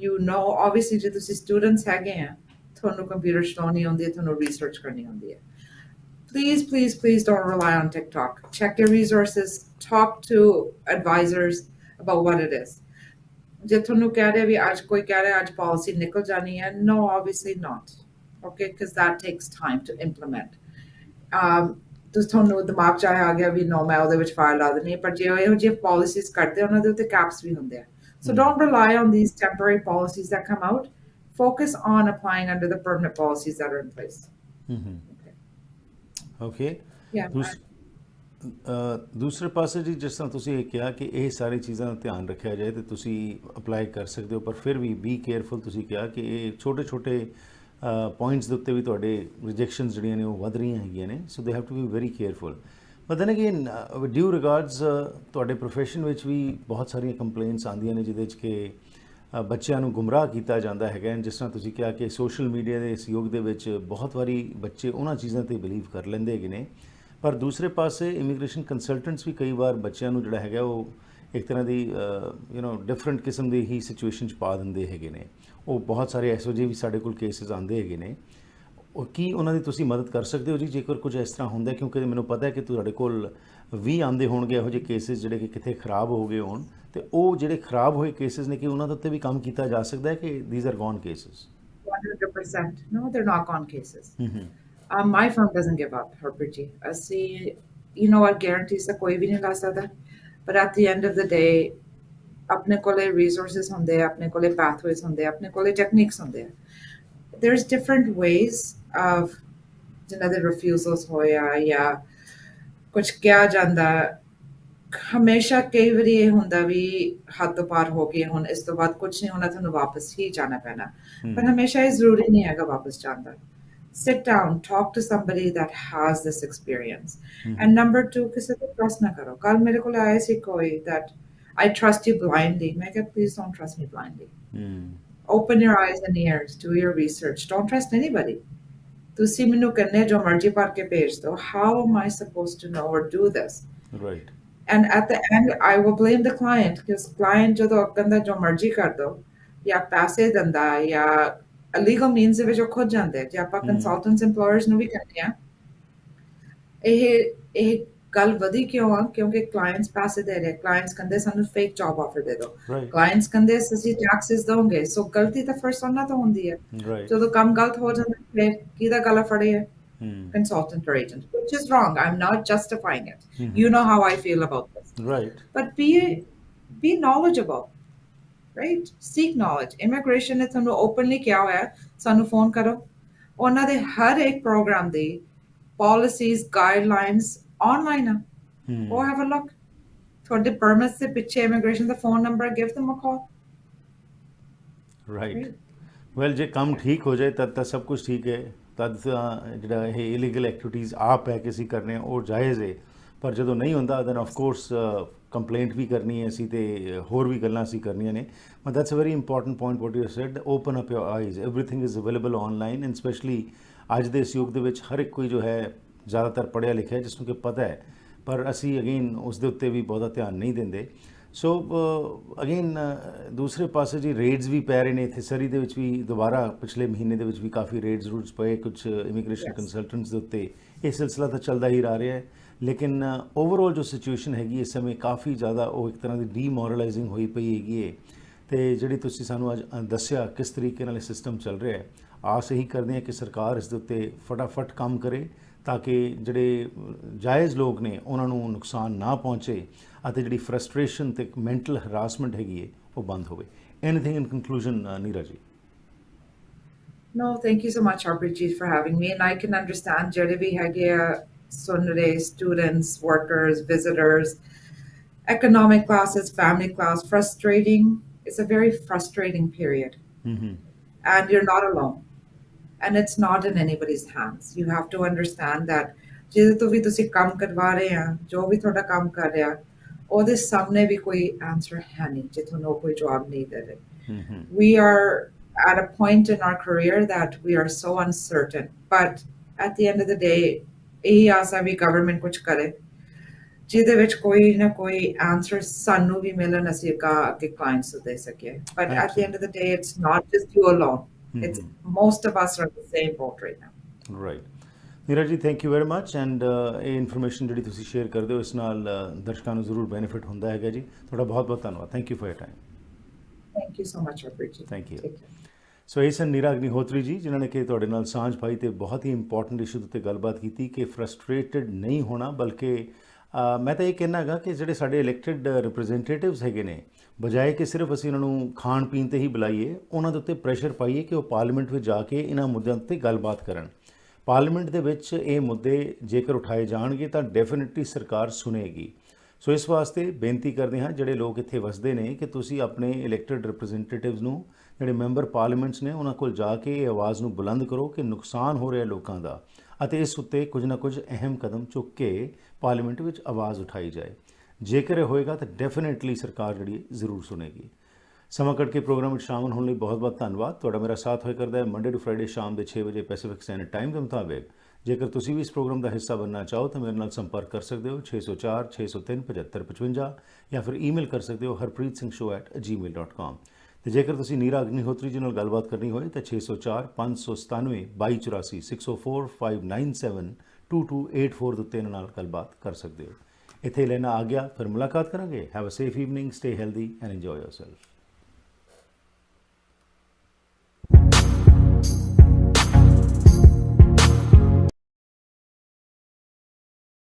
You know, obviously, ਜੇ ਤੁਸੀਂ students ਹੈਗੇ ਆ, ਤੁਹਾਨੂੰ computer ਚਲਾਉਣੀ ਆਉਂਦੀ ਹੈ, ਤੁਹਾਨੂੰ research ਕਰਨੀ ਆਉਂਦੀ ਹੈ। Please, please, please don't rely on TikTok. Check your resources. Talk to advisors about what it is. ਜੇ ਤੁਹਾਨੂੰ ਕਹਿ ਰਿਹਾ ਵੀ ਅੱਜ ਕੋਈ ਕਹਿ ਰਿਹਾ ਅੱਜ policy ਨਿਕਲ ਜਾਣੀ ਹੈ, no, obviously not. Okay, because that takes time to implement. ਤੁਸੀਂ ਤੁਹਾਨੂੰ ਦਿਮਾਗ 'ਚ ਆ ਗਿਆ ਵੀ no, ਮੈਂ ਉਹਦੇ ਵਿੱਚ ਫਾਇਲ ਲਾ ਦੇਣੀ ਹੈ, ਪਰ ਜੇ ਇਹੋ ਜਿਹੇ policies ਕਰਦੇ ਉਹਨਾਂ ਦੇ ਉੱਤੇ caps ਵੀ ਹੁੰਦੇ ਆ। So don't rely on these temporary policies that come out. Focus on applying under the permanent policies that are in place. Okay. Yeah. ਦੂਸਰੇ ਪਾਸੇ ਜੀ, ਜਿਸ ਤਰ੍ਹਾਂ ਤੁਸੀਂ ਇਹ ਕਿਹਾ ਕਿ ਇਹ ਸਾਰੀ ਚੀਜ਼ਾਂ ਦਾ ਧਿਆਨ ਰੱਖਿਆ ਜਾਏ ਤੇ ਤੁਸੀਂ ਅਪਲਾਈ ਕਰ ਸਕਦੇ ਹੋ, ਪਰ ਫਿਰ ਵੀ ਬੀ ਕੇਅਰਫੁਲ। ਤੁਸੀਂ ਕਿਹਾ ਕਿ ਇਹ ਛੋਟੇ ਛੋਟੇ ਪੁਆਇੰਟਸ ਦੇ ਉੱਤੇ ਵੀ ਤੁਹਾਡੇ ਰਿਜੈਕਸ਼ਨਸ ਜਿਹੜੀਆਂ ਨੇ ਉਹ ਵੱਧ ਰਹੀਆਂ ਹੈਗੀਆਂ ਨੇ, so they have to be very careful. But then again due regards ਤੁਹਾਡੇ ਪ੍ਰੋਫੈਸ਼ਨ ਵਿੱਚ ਵੀ ਬਹੁਤ ਸਾਰੀਆਂ ਕੰਪਲੇਂਟਸ ਆਉਂਦੀਆਂ ਨੇ ਜਿਹਦੇ 'ਚ ਕਿ ਬੱਚਿਆਂ ਨੂੰ ਗੁੰਮਰਾਹ ਕੀਤਾ ਜਾਂਦਾ ਹੈਗਾ। ਜਿਸ ਤਰ੍ਹਾਂ ਤੁਸੀਂ ਕਿਹਾ ਕਿ ਸੋਸ਼ਲ ਮੀਡੀਆ ਦੇ ਇਸ ਯੁੱਗ ਦੇ ਵਿੱਚ ਬਹੁਤ ਵਾਰੀ ਬੱਚੇ ਉਹਨਾਂ ਚੀਜ਼ਾਂ 'ਤੇ ਬਿਲੀਵ ਕਰ ਲੈਂਦੇ ਹੈਗੇ ਨੇ, ਪਰ ਦੂਸਰੇ ਪਾਸੇ ਇਮੀਗ੍ਰੇਸ਼ਨ ਕੰਸਲਟੈਂਟਸ ਵੀ ਕਈ ਵਾਰ ਬੱਚਿਆਂ ਨੂੰ ਜਿਹੜਾ ਹੈਗਾ ਉਹ ਇੱਕ ਤਰ੍ਹਾਂ ਦੀ ਡਿਫਰੈਂਟ ਕਿਸਮ ਦੀ ਹੀ ਸਿਚੁਏਸ਼ਨ 'ਚ ਪਾ ਦਿੰਦੇ ਹੈਗੇ ਨੇ। ਉਹ ਬਹੁਤ ਸਾਰੇ ਇਹੋ ਜਿਹੇ ਵੀ ਸਾਡੇ ਕੋਲ ਕੇਸਿਸ ਆਉਂਦੇ ਹੈਗੇ ਨੇ। ਉਹ ਕੀ ਉਹਨਾਂ ਦੀ ਤੁਸੀਂ ਮਦਦ ਕਰ ਸਕਦੇ ਹੋ ਜੀ ਜੇਕਰ ਕੁਝ ਇਸ ਤਰ੍ਹਾਂ ਹੁੰਦਾ? ਕਿਉਂਕਿ ਮੈਨੂੰ ਪਤਾ ਹੈ ਕਿ ਤੁਹਾਡੇ ਕੋਲ ਵੀ ਆਉਂਦੇ ਹੋਣਗੇ ਇਹੋ ਜਿਹੇ ਕੇਸਿਸ ਜਿਹੜੇ ਕਿ ਕਿਤੇ ਖਰਾਬ ਹੋ ਗਏ ਹੋਣ, ਤੇ ਉਹ ਜਿਹੜੇ ਖਰਾਬ ਹੋਏ ਕੇਸਿਸ ਨੇ ਕਿ ਉਹਨਾਂ ਦੇ ਉੱਤੇ ਵੀ ਕੰਮ ਕੀਤਾ ਜਾ ਸਕਦਾ ਹੈ ਕਿ these are gone cases? 100%. No, they're not gone cases. My firm doesn't give up, Harpreet ji. ਅਸੀਂ, you know what, guarantees ਤਾਂ ਕੋਈ ਵੀ ਨਹੀਂ ਲਾ ਸਕਦਾ, but at the end of the day, ਆਪਣੇ ਕੋਲੇ resources ਹੁੰਦੇ ਆ, ਆਪਣੇ ਕੋਲੇ pathways ਹੁੰਦੇ ਆ, ਆਪਣੇ ਕੋਲੇ techniques ਹੁੰਦੇ ਆ। There's different ways of ਜਿਨ੍ਹਾਂ ਦੇ refusals ਹੋਇਆ ਜਾਂ ਕੁਝ ਕਿਹਾ ਜਾਂਦਾ। ਹਮੇਸ਼ਾ ਕਈ ਵਾਰੀ ਇਹ ਹੁੰਦਾ ਵੀ ਹੱਦ ਤੋਂ ਪਾਰ ਹੋ ਗਏ, ਹੁਣ ਇਸ ਤੋਂ ਬਾਅਦ ਕੁਝ ਨਹੀਂ ਹੋਣਾ, ਤੁਹਾਨੂੰ ਵਾਪਸ ਹੀ ਜਾਣਾ ਪੈਣਾ, ਪਰ ਹਮੇਸ਼ਾ ਇਹ ਜ਼ਰੂਰੀ ਨਹੀਂ ਹੈਗਾ ਵਾਪਸ ਜਾਣ ਦਾ। Sit down, talk to somebody that has this experience. And number two, ਕਿਸੇ ਤੇ trust ਨਾ ਕਰੋ। ਕੱਲ ਮੇਰੇ ਕੋਲ ਆਇਆ ਸੀ ਕੋਈ that I trust you blindly. ਮੈਂ ਕਿਹਾ please don't trust me blindly. Open your eyes and ears, do your research. Don't trust anybody. ਤੁਸੀਂ ਮੈਨੂੰ ਕਹਿੰਦੇ ਜੋ ਮਰਜ਼ੀ ਭਰ ਕੇ ਭੇਜ ਦਿਓ। How am I supposed to know or do this? Right. And at the end, I will blame the client, because client ਜਦੋਂ ਕਹਿੰਦਾ ਜੋ ਮਰਜ਼ੀ ਕਰ ਦਿਓ ਜਾਂ ਪੈਸੇ ਦਿੰਦਾ ਜਾਂ illegal means ਦੇ ਵਿੱਚ ਉਹ ਖੁਦ ਜਾਂਦੇ। ਜੇ ਆਪਾਂ consultants employers ਨੂੰ ਵੀ ਕਹਿੰਦੇ ਆ, ਇਹ ਗੱਲ ਵਧੀ ਕਿਉਂ ਆ? ਕਿਉਂਕਿ clients ਪੈਸੇ ਦੇ ਰਹੇ, clients ਕਹਿੰਦੇ ਸਾਨੂੰ fake job offer ਦੇ ਦਿਓ, clients ਕਹਿੰਦੇ ਅਸੀਂ taxes ਦਵਾਂਗੇ, ਸੋ ਗਲਤੀ ਤਾਂ first ਉਹਨਾਂ ਤੋਂ ਹੁੰਦੀ ਹੈ। ਜਦੋਂ ਕੰਮ ਗਲਤ ਹੋ ਜਾਂਦਾ ਫਿਰ ਕਿਹਦਾ ਗਲਾ ਫੜੇ ਹੈ? Consultant or agent, which is wrong. I'm not justifying it. You know how I feel about this. Right. But be knowledgeable, right? Seek knowledge. Immigration is ਸਾਨੂੰ openly ਕਿਹਾ ਹੋਇਆ, ਸਾਨੂੰ ਫੋਨ ਕਰੋ। ਉਹਨਾਂ ਦੇ ਹਰ ਇੱਕ ਪ੍ਰੋਗਰਾਮ ਦੀ policies, guidelines online ਆ। Go have a look. ਤੁਹਾਡੇ permits ਦੇ ਪਿੱਛੇ immigration the phone number, give them a call. Right. Well, ਜੇ ਕੰਮ ਠੀਕ ਹੋ ਜਾਏ ਤਦ ਤਾਂ ਸਭ ਕੁਝ ਠੀਕ ਹੈ। ਤਦ ਜਿਹੜਾ ਇਹ ਇਲੀਗਲ ਐਕਟੀਵਿਟੀਜ਼ ਆਪ ਹੈ ਕਿ ਅਸੀਂ ਕਰਨੇ ਉਹ ਜਾਇਜ਼ ਹੈ, ਪਰ ਜਦੋਂ ਨਹੀਂ ਹੁੰਦਾ ਦੈਨ ਆਫ ਕੋਰਸ ਕੰਪਲੇਂਟ ਵੀ ਕਰਨੀ ਹੈ ਅਸੀਂ ਤੇ ਹੋਰ ਵੀ ਗੱਲਾਂ ਅਸੀਂ ਕਰਨੀਆਂ ਨੇ। But that's a very important point what you said, open up your eyes, everything is available online, and specially ਅੱਜ ਦੇ ਇਸ ਯੁੱਗ ਦੇ ਵਿੱਚ ਹਰ ਇੱਕ ਕੋਈ ਜੋ ਹੈ ਜ਼ਿਆਦਾਤਰ ਪੜ੍ਹਿਆ ਲਿਖਿਆ ਜਿਸ ਨੂੰ ਕਿ ਪਤਾ ਹੈ, ਪਰ ਅਸੀਂ ਅਗੇਨ ਉਸ ਦੇ ਉੱਤੇ ਵੀ ਬਹੁਤਾ ਧਿਆਨ ਨਹੀਂ ਦਿੰਦੇ। ਸੋ ਅਗੇਨ ਦੂਸਰੇ ਪਾਸੇ ਜੀ ਰੇਡਸ ਵੀ ਪੈ ਰਹੇ ਨੇ ਇੱਥੇ ਸਰੀ ਦੇ ਵਿੱਚ ਵੀ ਦੁਬਾਰਾ ਪਿਛਲੇ ਮਹੀਨੇ ਦੇ ਵਿੱਚ ਵੀ ਕਾਫੀ ਰੇਡਸ ਰੂਟਸ ਪਏ ਕੁਝ ਇਮੀਗ੍ਰੇਸ਼ਨ ਕੰਸਲਟੈਂਟਸ ਦੇ ਉੱਤੇ। ਇਹ ਸਿਲਸਿਲਾ ਤਾਂ ਚੱਲਦਾ ਹੀ ਆ ਰਿਹਾ ਹੈ, ਲੇਕਿਨ ਓਵਰਆਲ ਜੋ ਸਿਚੁਏਸ਼ਨ ਹੈਗੀ ਇਸ ਸਮੇਂ ਕਾਫੀ ਜ਼ਿਆਦਾ ਉਹ ਇੱਕ ਤਰ੍ਹਾਂ ਦੀ ਡੀਮੋਰਲਾਈਜ਼ਿੰਗ ਹੋਈ ਪਈ ਹੈਗੀ ਹੈ। ਅਤੇ ਜਿਹੜੀ ਤੁਸੀਂ ਸਾਨੂੰ ਅੱਜ ਦੱਸਿਆ ਕਿਸ ਤਰੀਕੇ ਨਾਲ ਇਹ ਸਿਸਟਮ ਚੱਲ ਰਿਹਾ ਹੈ, ਆਸ ਇਹੀ ਕਰਦੇ ਹਾਂ ਕਿ ਸਰਕਾਰ ਇਸ ਦੇ ਉੱਤੇ ਫਟਾਫਟ ਕੰਮ ਕਰੇ ਤਾਂ ਕਿ ਜਿਹੜੇ ਜਾਇਜ਼ ਲੋਕ ਨੇ ਉਹਨਾਂ ਨੂੰ ਨੁਕਸਾਨ ਨਾ ਪਹੁੰਚੇ ਅਤੇ ਜਿਹੜੀ ਫਰਸਟ੍ਰੇਸ਼ਨ ਤੇ ਮੈਂਟਲ ਹਰਾਸਮੈਂਟ ਹੈਗੀ ਹੈ ਉਹ ਬੰਦ ਹੋਵੇ। ਐਨੀਥਿੰਗ ਇਨ ਕੰਕਲੂਜਨ ਨੀਰਾ ਜੀ? No, thank you so much, Harpreet, for having me. And I can understand ਜਿਹੜੇ ਵੀ ਹੈਗੇ ਆ ਸੁਣ ਰਹੇ students, workers, visitors, economic classes, family class, frustrating. It's a very frustrating period. And you're not alone. And it's not in anybody's hands. You have to understand that ਜਿਹਦੇ ਤੋਂ ਵੀ ਤੁਸੀਂ ਕੰਮ ਕਰਵਾ ਰਹੇ ਆ, ਜੋ ਵੀ ਤੁਹਾਡਾ ਕੰਮ ਕਰ ਰਿਹਾ, ਉਹਦੇ ਸਾਹਮਣੇ ਵੀ ਕੋਈ answer ਹੈ ਨਹੀਂ ਜੇ ਤੁਹਾਨੂੰ ਕੋਈ ਜਵਾਬ ਨਹੀਂ ਦੇ ਰਹੇ। We are at a point in our career that we are so uncertain. But at the end of the day, ਇਹੀ ਆਸਾ ਵੀ government ਕੁਝ ਕਰੇ ਜਿਹਦੇ ਵਿੱਚ ਕੋਈ ਨਾ ਕੋਈ answer ਸਾਨੂੰ ਵੀ ਮਿਲਣ, ਅਸੀਂ ਅੱਗੇ clients ਨੂੰ ਦੇ ਸਕੀਏ। But at the end of the day, it's not just you alone. It's most of us are in the same boat right now. Right. ਨੀਰਾ ਜੀ, thank you very much. And ਇਹ ਇਨਫੋਰਮੇਸ਼ਨ ਜਿਹੜੀ ਤੁਸੀਂ ਸ਼ੇਅਰ ਕਰਦੇ ਹੋ ਇਸ ਨਾਲ ਦਰਸ਼ਕਾਂ ਨੂੰ ਜ਼ਰੂਰ ਬੈਨੀਫਿਟ ਹੁੰਦਾ ਹੈਗਾ ਜੀ। ਤੁਹਾਡਾ ਬਹੁਤ ਬਹੁਤ ਧੰਨਵਾਦ। Thank you for your time. Thank you so much, Harpreet. Thank you. Take care. ਸੋ ਇਹ ਸਨ ਨੀਰਾ ਅਗਨੀਹੋਤਰੀ ਜੀ, ਜਿਨ੍ਹਾਂ ਨੇ ਕਿ ਤੁਹਾਡੇ ਨਾਲ ਸਾਂਝ ਪਾਈ ਤੇ ਬਹੁਤ ਹੀ ਇੰਪੋਰਟੈਂਟ ਇਸ਼ੂ ਦੇ ਉੱਤੇ ਗੱਲਬਾਤ ਕੀਤੀ ਕਿ ਫਰਸਟ੍ਰੇਟਡ ਨਹੀਂ ਹੋਣਾ, ਬਲਕਿ ਮੈਂ ਤਾਂ ਇਹ ਕਹਿਣਾ ਹੈਗਾ ਕਿ ਜਿਹੜੇ ਸਾਡੇ ਇਲੈਕਟਿਡ ਰਿਪਰੈਜ਼ੈਂਟੇਟਿਵਸ ਹੈਗੇ ਨੇ, ਬਜਾਏ ਕਿ ਸਿਰਫ ਅਸੀਂ ਉਹਨਾਂ ਨੂੰ ਖਾਣ ਪੀਣ 'ਤੇ ਹੀ ਬੁਲਾਈਏ, ਉਹਨਾਂ ਦੇ ਉੱਤੇ ਪ੍ਰੈਸ਼ਰ ਪਾਈਏ ਕਿ ਉਹ ਪਾਰਲੀਮੈਂਟ ਵਿੱਚ ਜਾ ਕੇ ਇਹਨਾਂ ਮੁੱਦਿਆਂ ਉੱਤੇ ਗੱਲਬਾਤ ਕਰਨ। ਪਾਰਲੀਮੈਂਟ ਦੇ ਵਿੱਚ ਇਹ ਮੁੱਦੇ ਜੇਕਰ ਉਠਾਏ ਜਾਣਗੇ ਤਾਂ ਡੈਫੀਨਿਟਲੀ ਸਰਕਾਰ ਸੁਣੇਗੀ। ਸੋ ਇਸ ਵਾਸਤੇ ਬੇਨਤੀ ਕਰਦੇ ਹਾਂ ਜਿਹੜੇ ਲੋਕ ਇੱਥੇ ਵਸਦੇ ਨੇ ਕਿ ਤੁਸੀਂ ਆਪਣੇ ਇਲੈਕਟਿਡ ਰਿਪਰੈਜ਼ੈਂਟੇਟਿਵਸ ਨੂੰ, ਜਿਹੜੇ ਮੈਂਬਰ ਪਾਰਲੀਮੈਂਟਸ ਨੇ, ਉਹਨਾਂ ਕੋਲ ਜਾ ਕੇ ਇਹ ਆਵਾਜ਼ ਨੂੰ ਬੁਲੰਦ ਕਰੋ ਕਿ ਨੁਕਸਾਨ ਹੋ ਰਿਹਾ ਲੋਕਾਂ ਦਾ, ਅਤੇ ਇਸ ਉੱਤੇ ਕੁਝ ਨਾ ਕੁਝ ਅਹਿਮ ਕਦਮ ਚੁੱਕ ਕੇ ਪਾਰਲੀਮੈਂਟ ਵਿੱਚ ਆਵਾਜ਼ ਉਠਾਈ ਜਾਏ। ਜੇਕਰ ਇਹ ਹੋਏਗਾ ਤਾਂ ਡੈਫੀਨਿਟਲੀ ਸਰਕਾਰ ਜਿਹੜੀ ਜ਼ਰੂਰ ਸੁਣੇਗੀ। ਸਮਾਂ ਕੱਢ ਕੇ ਪ੍ਰੋਗਰਾਮ ਵਿੱਚ ਸ਼ਾਮਲ ਹੋਣ ਲਈ ਬਹੁਤ ਬਹੁਤ ਧੰਨਵਾਦ। ਤੁਹਾਡਾ ਮੇਰਾ ਸਾਥ ਹੋਇਆ ਕਰਦਾ ਹੈ ਮੰਡੇ ਟੂ ਫਰਾਈਡੇ ਸ਼ਾਮ ਦੇ 6 ਵਜੇ ਪੈਸੀਫਿਕ ਸਟੈਂਡਰਡ ਟਾਈਮ ਦੇ ਮੁਤਾਬਿਕ। ਜੇਕਰ ਤੁਸੀਂ ਵੀ ਇਸ ਪ੍ਰੋਗਰਾਮ ਦਾ ਹਿੱਸਾ ਬਣਨਾ ਚਾਹੋ ਤਾਂ ਮੇਰੇ ਨਾਲ ਸੰਪਰਕ ਕਰ ਸਕਦੇ ਹੋ 604 603 7555 ਜਾਂ ਫਿਰ ਈਮੇਲ ਕਰ ਸਕਦੇ ਹੋ harpreetsingh@gmail.com। ਤੇ ਜੇਕਰ ਤੁਸੀਂ ਨੀਰਾ ਅਗਨੀਹੋਤਰੀ ਜੀ ਨਾਲ ਗੱਲਬਾਤ ਕਰਨੀ ਹੋਏ ਤਾਂ 604 597 2284 604 597 2284 ਦੇ ਉੱਤੇ ਇਹਨਾਂ ਨਾਲ ਗੱਲਬਾਤ ਕਰ ਸਕਦੇ ਹੋ। ਇੱਥੇ ਲੈਣਾ ਆ ਗਿਆ, ਫਿਰ ਮੁਲਾਕਾਤ ਕਰਾਂਗੇ। Have a safe evening, stay healthy and enjoy yourself.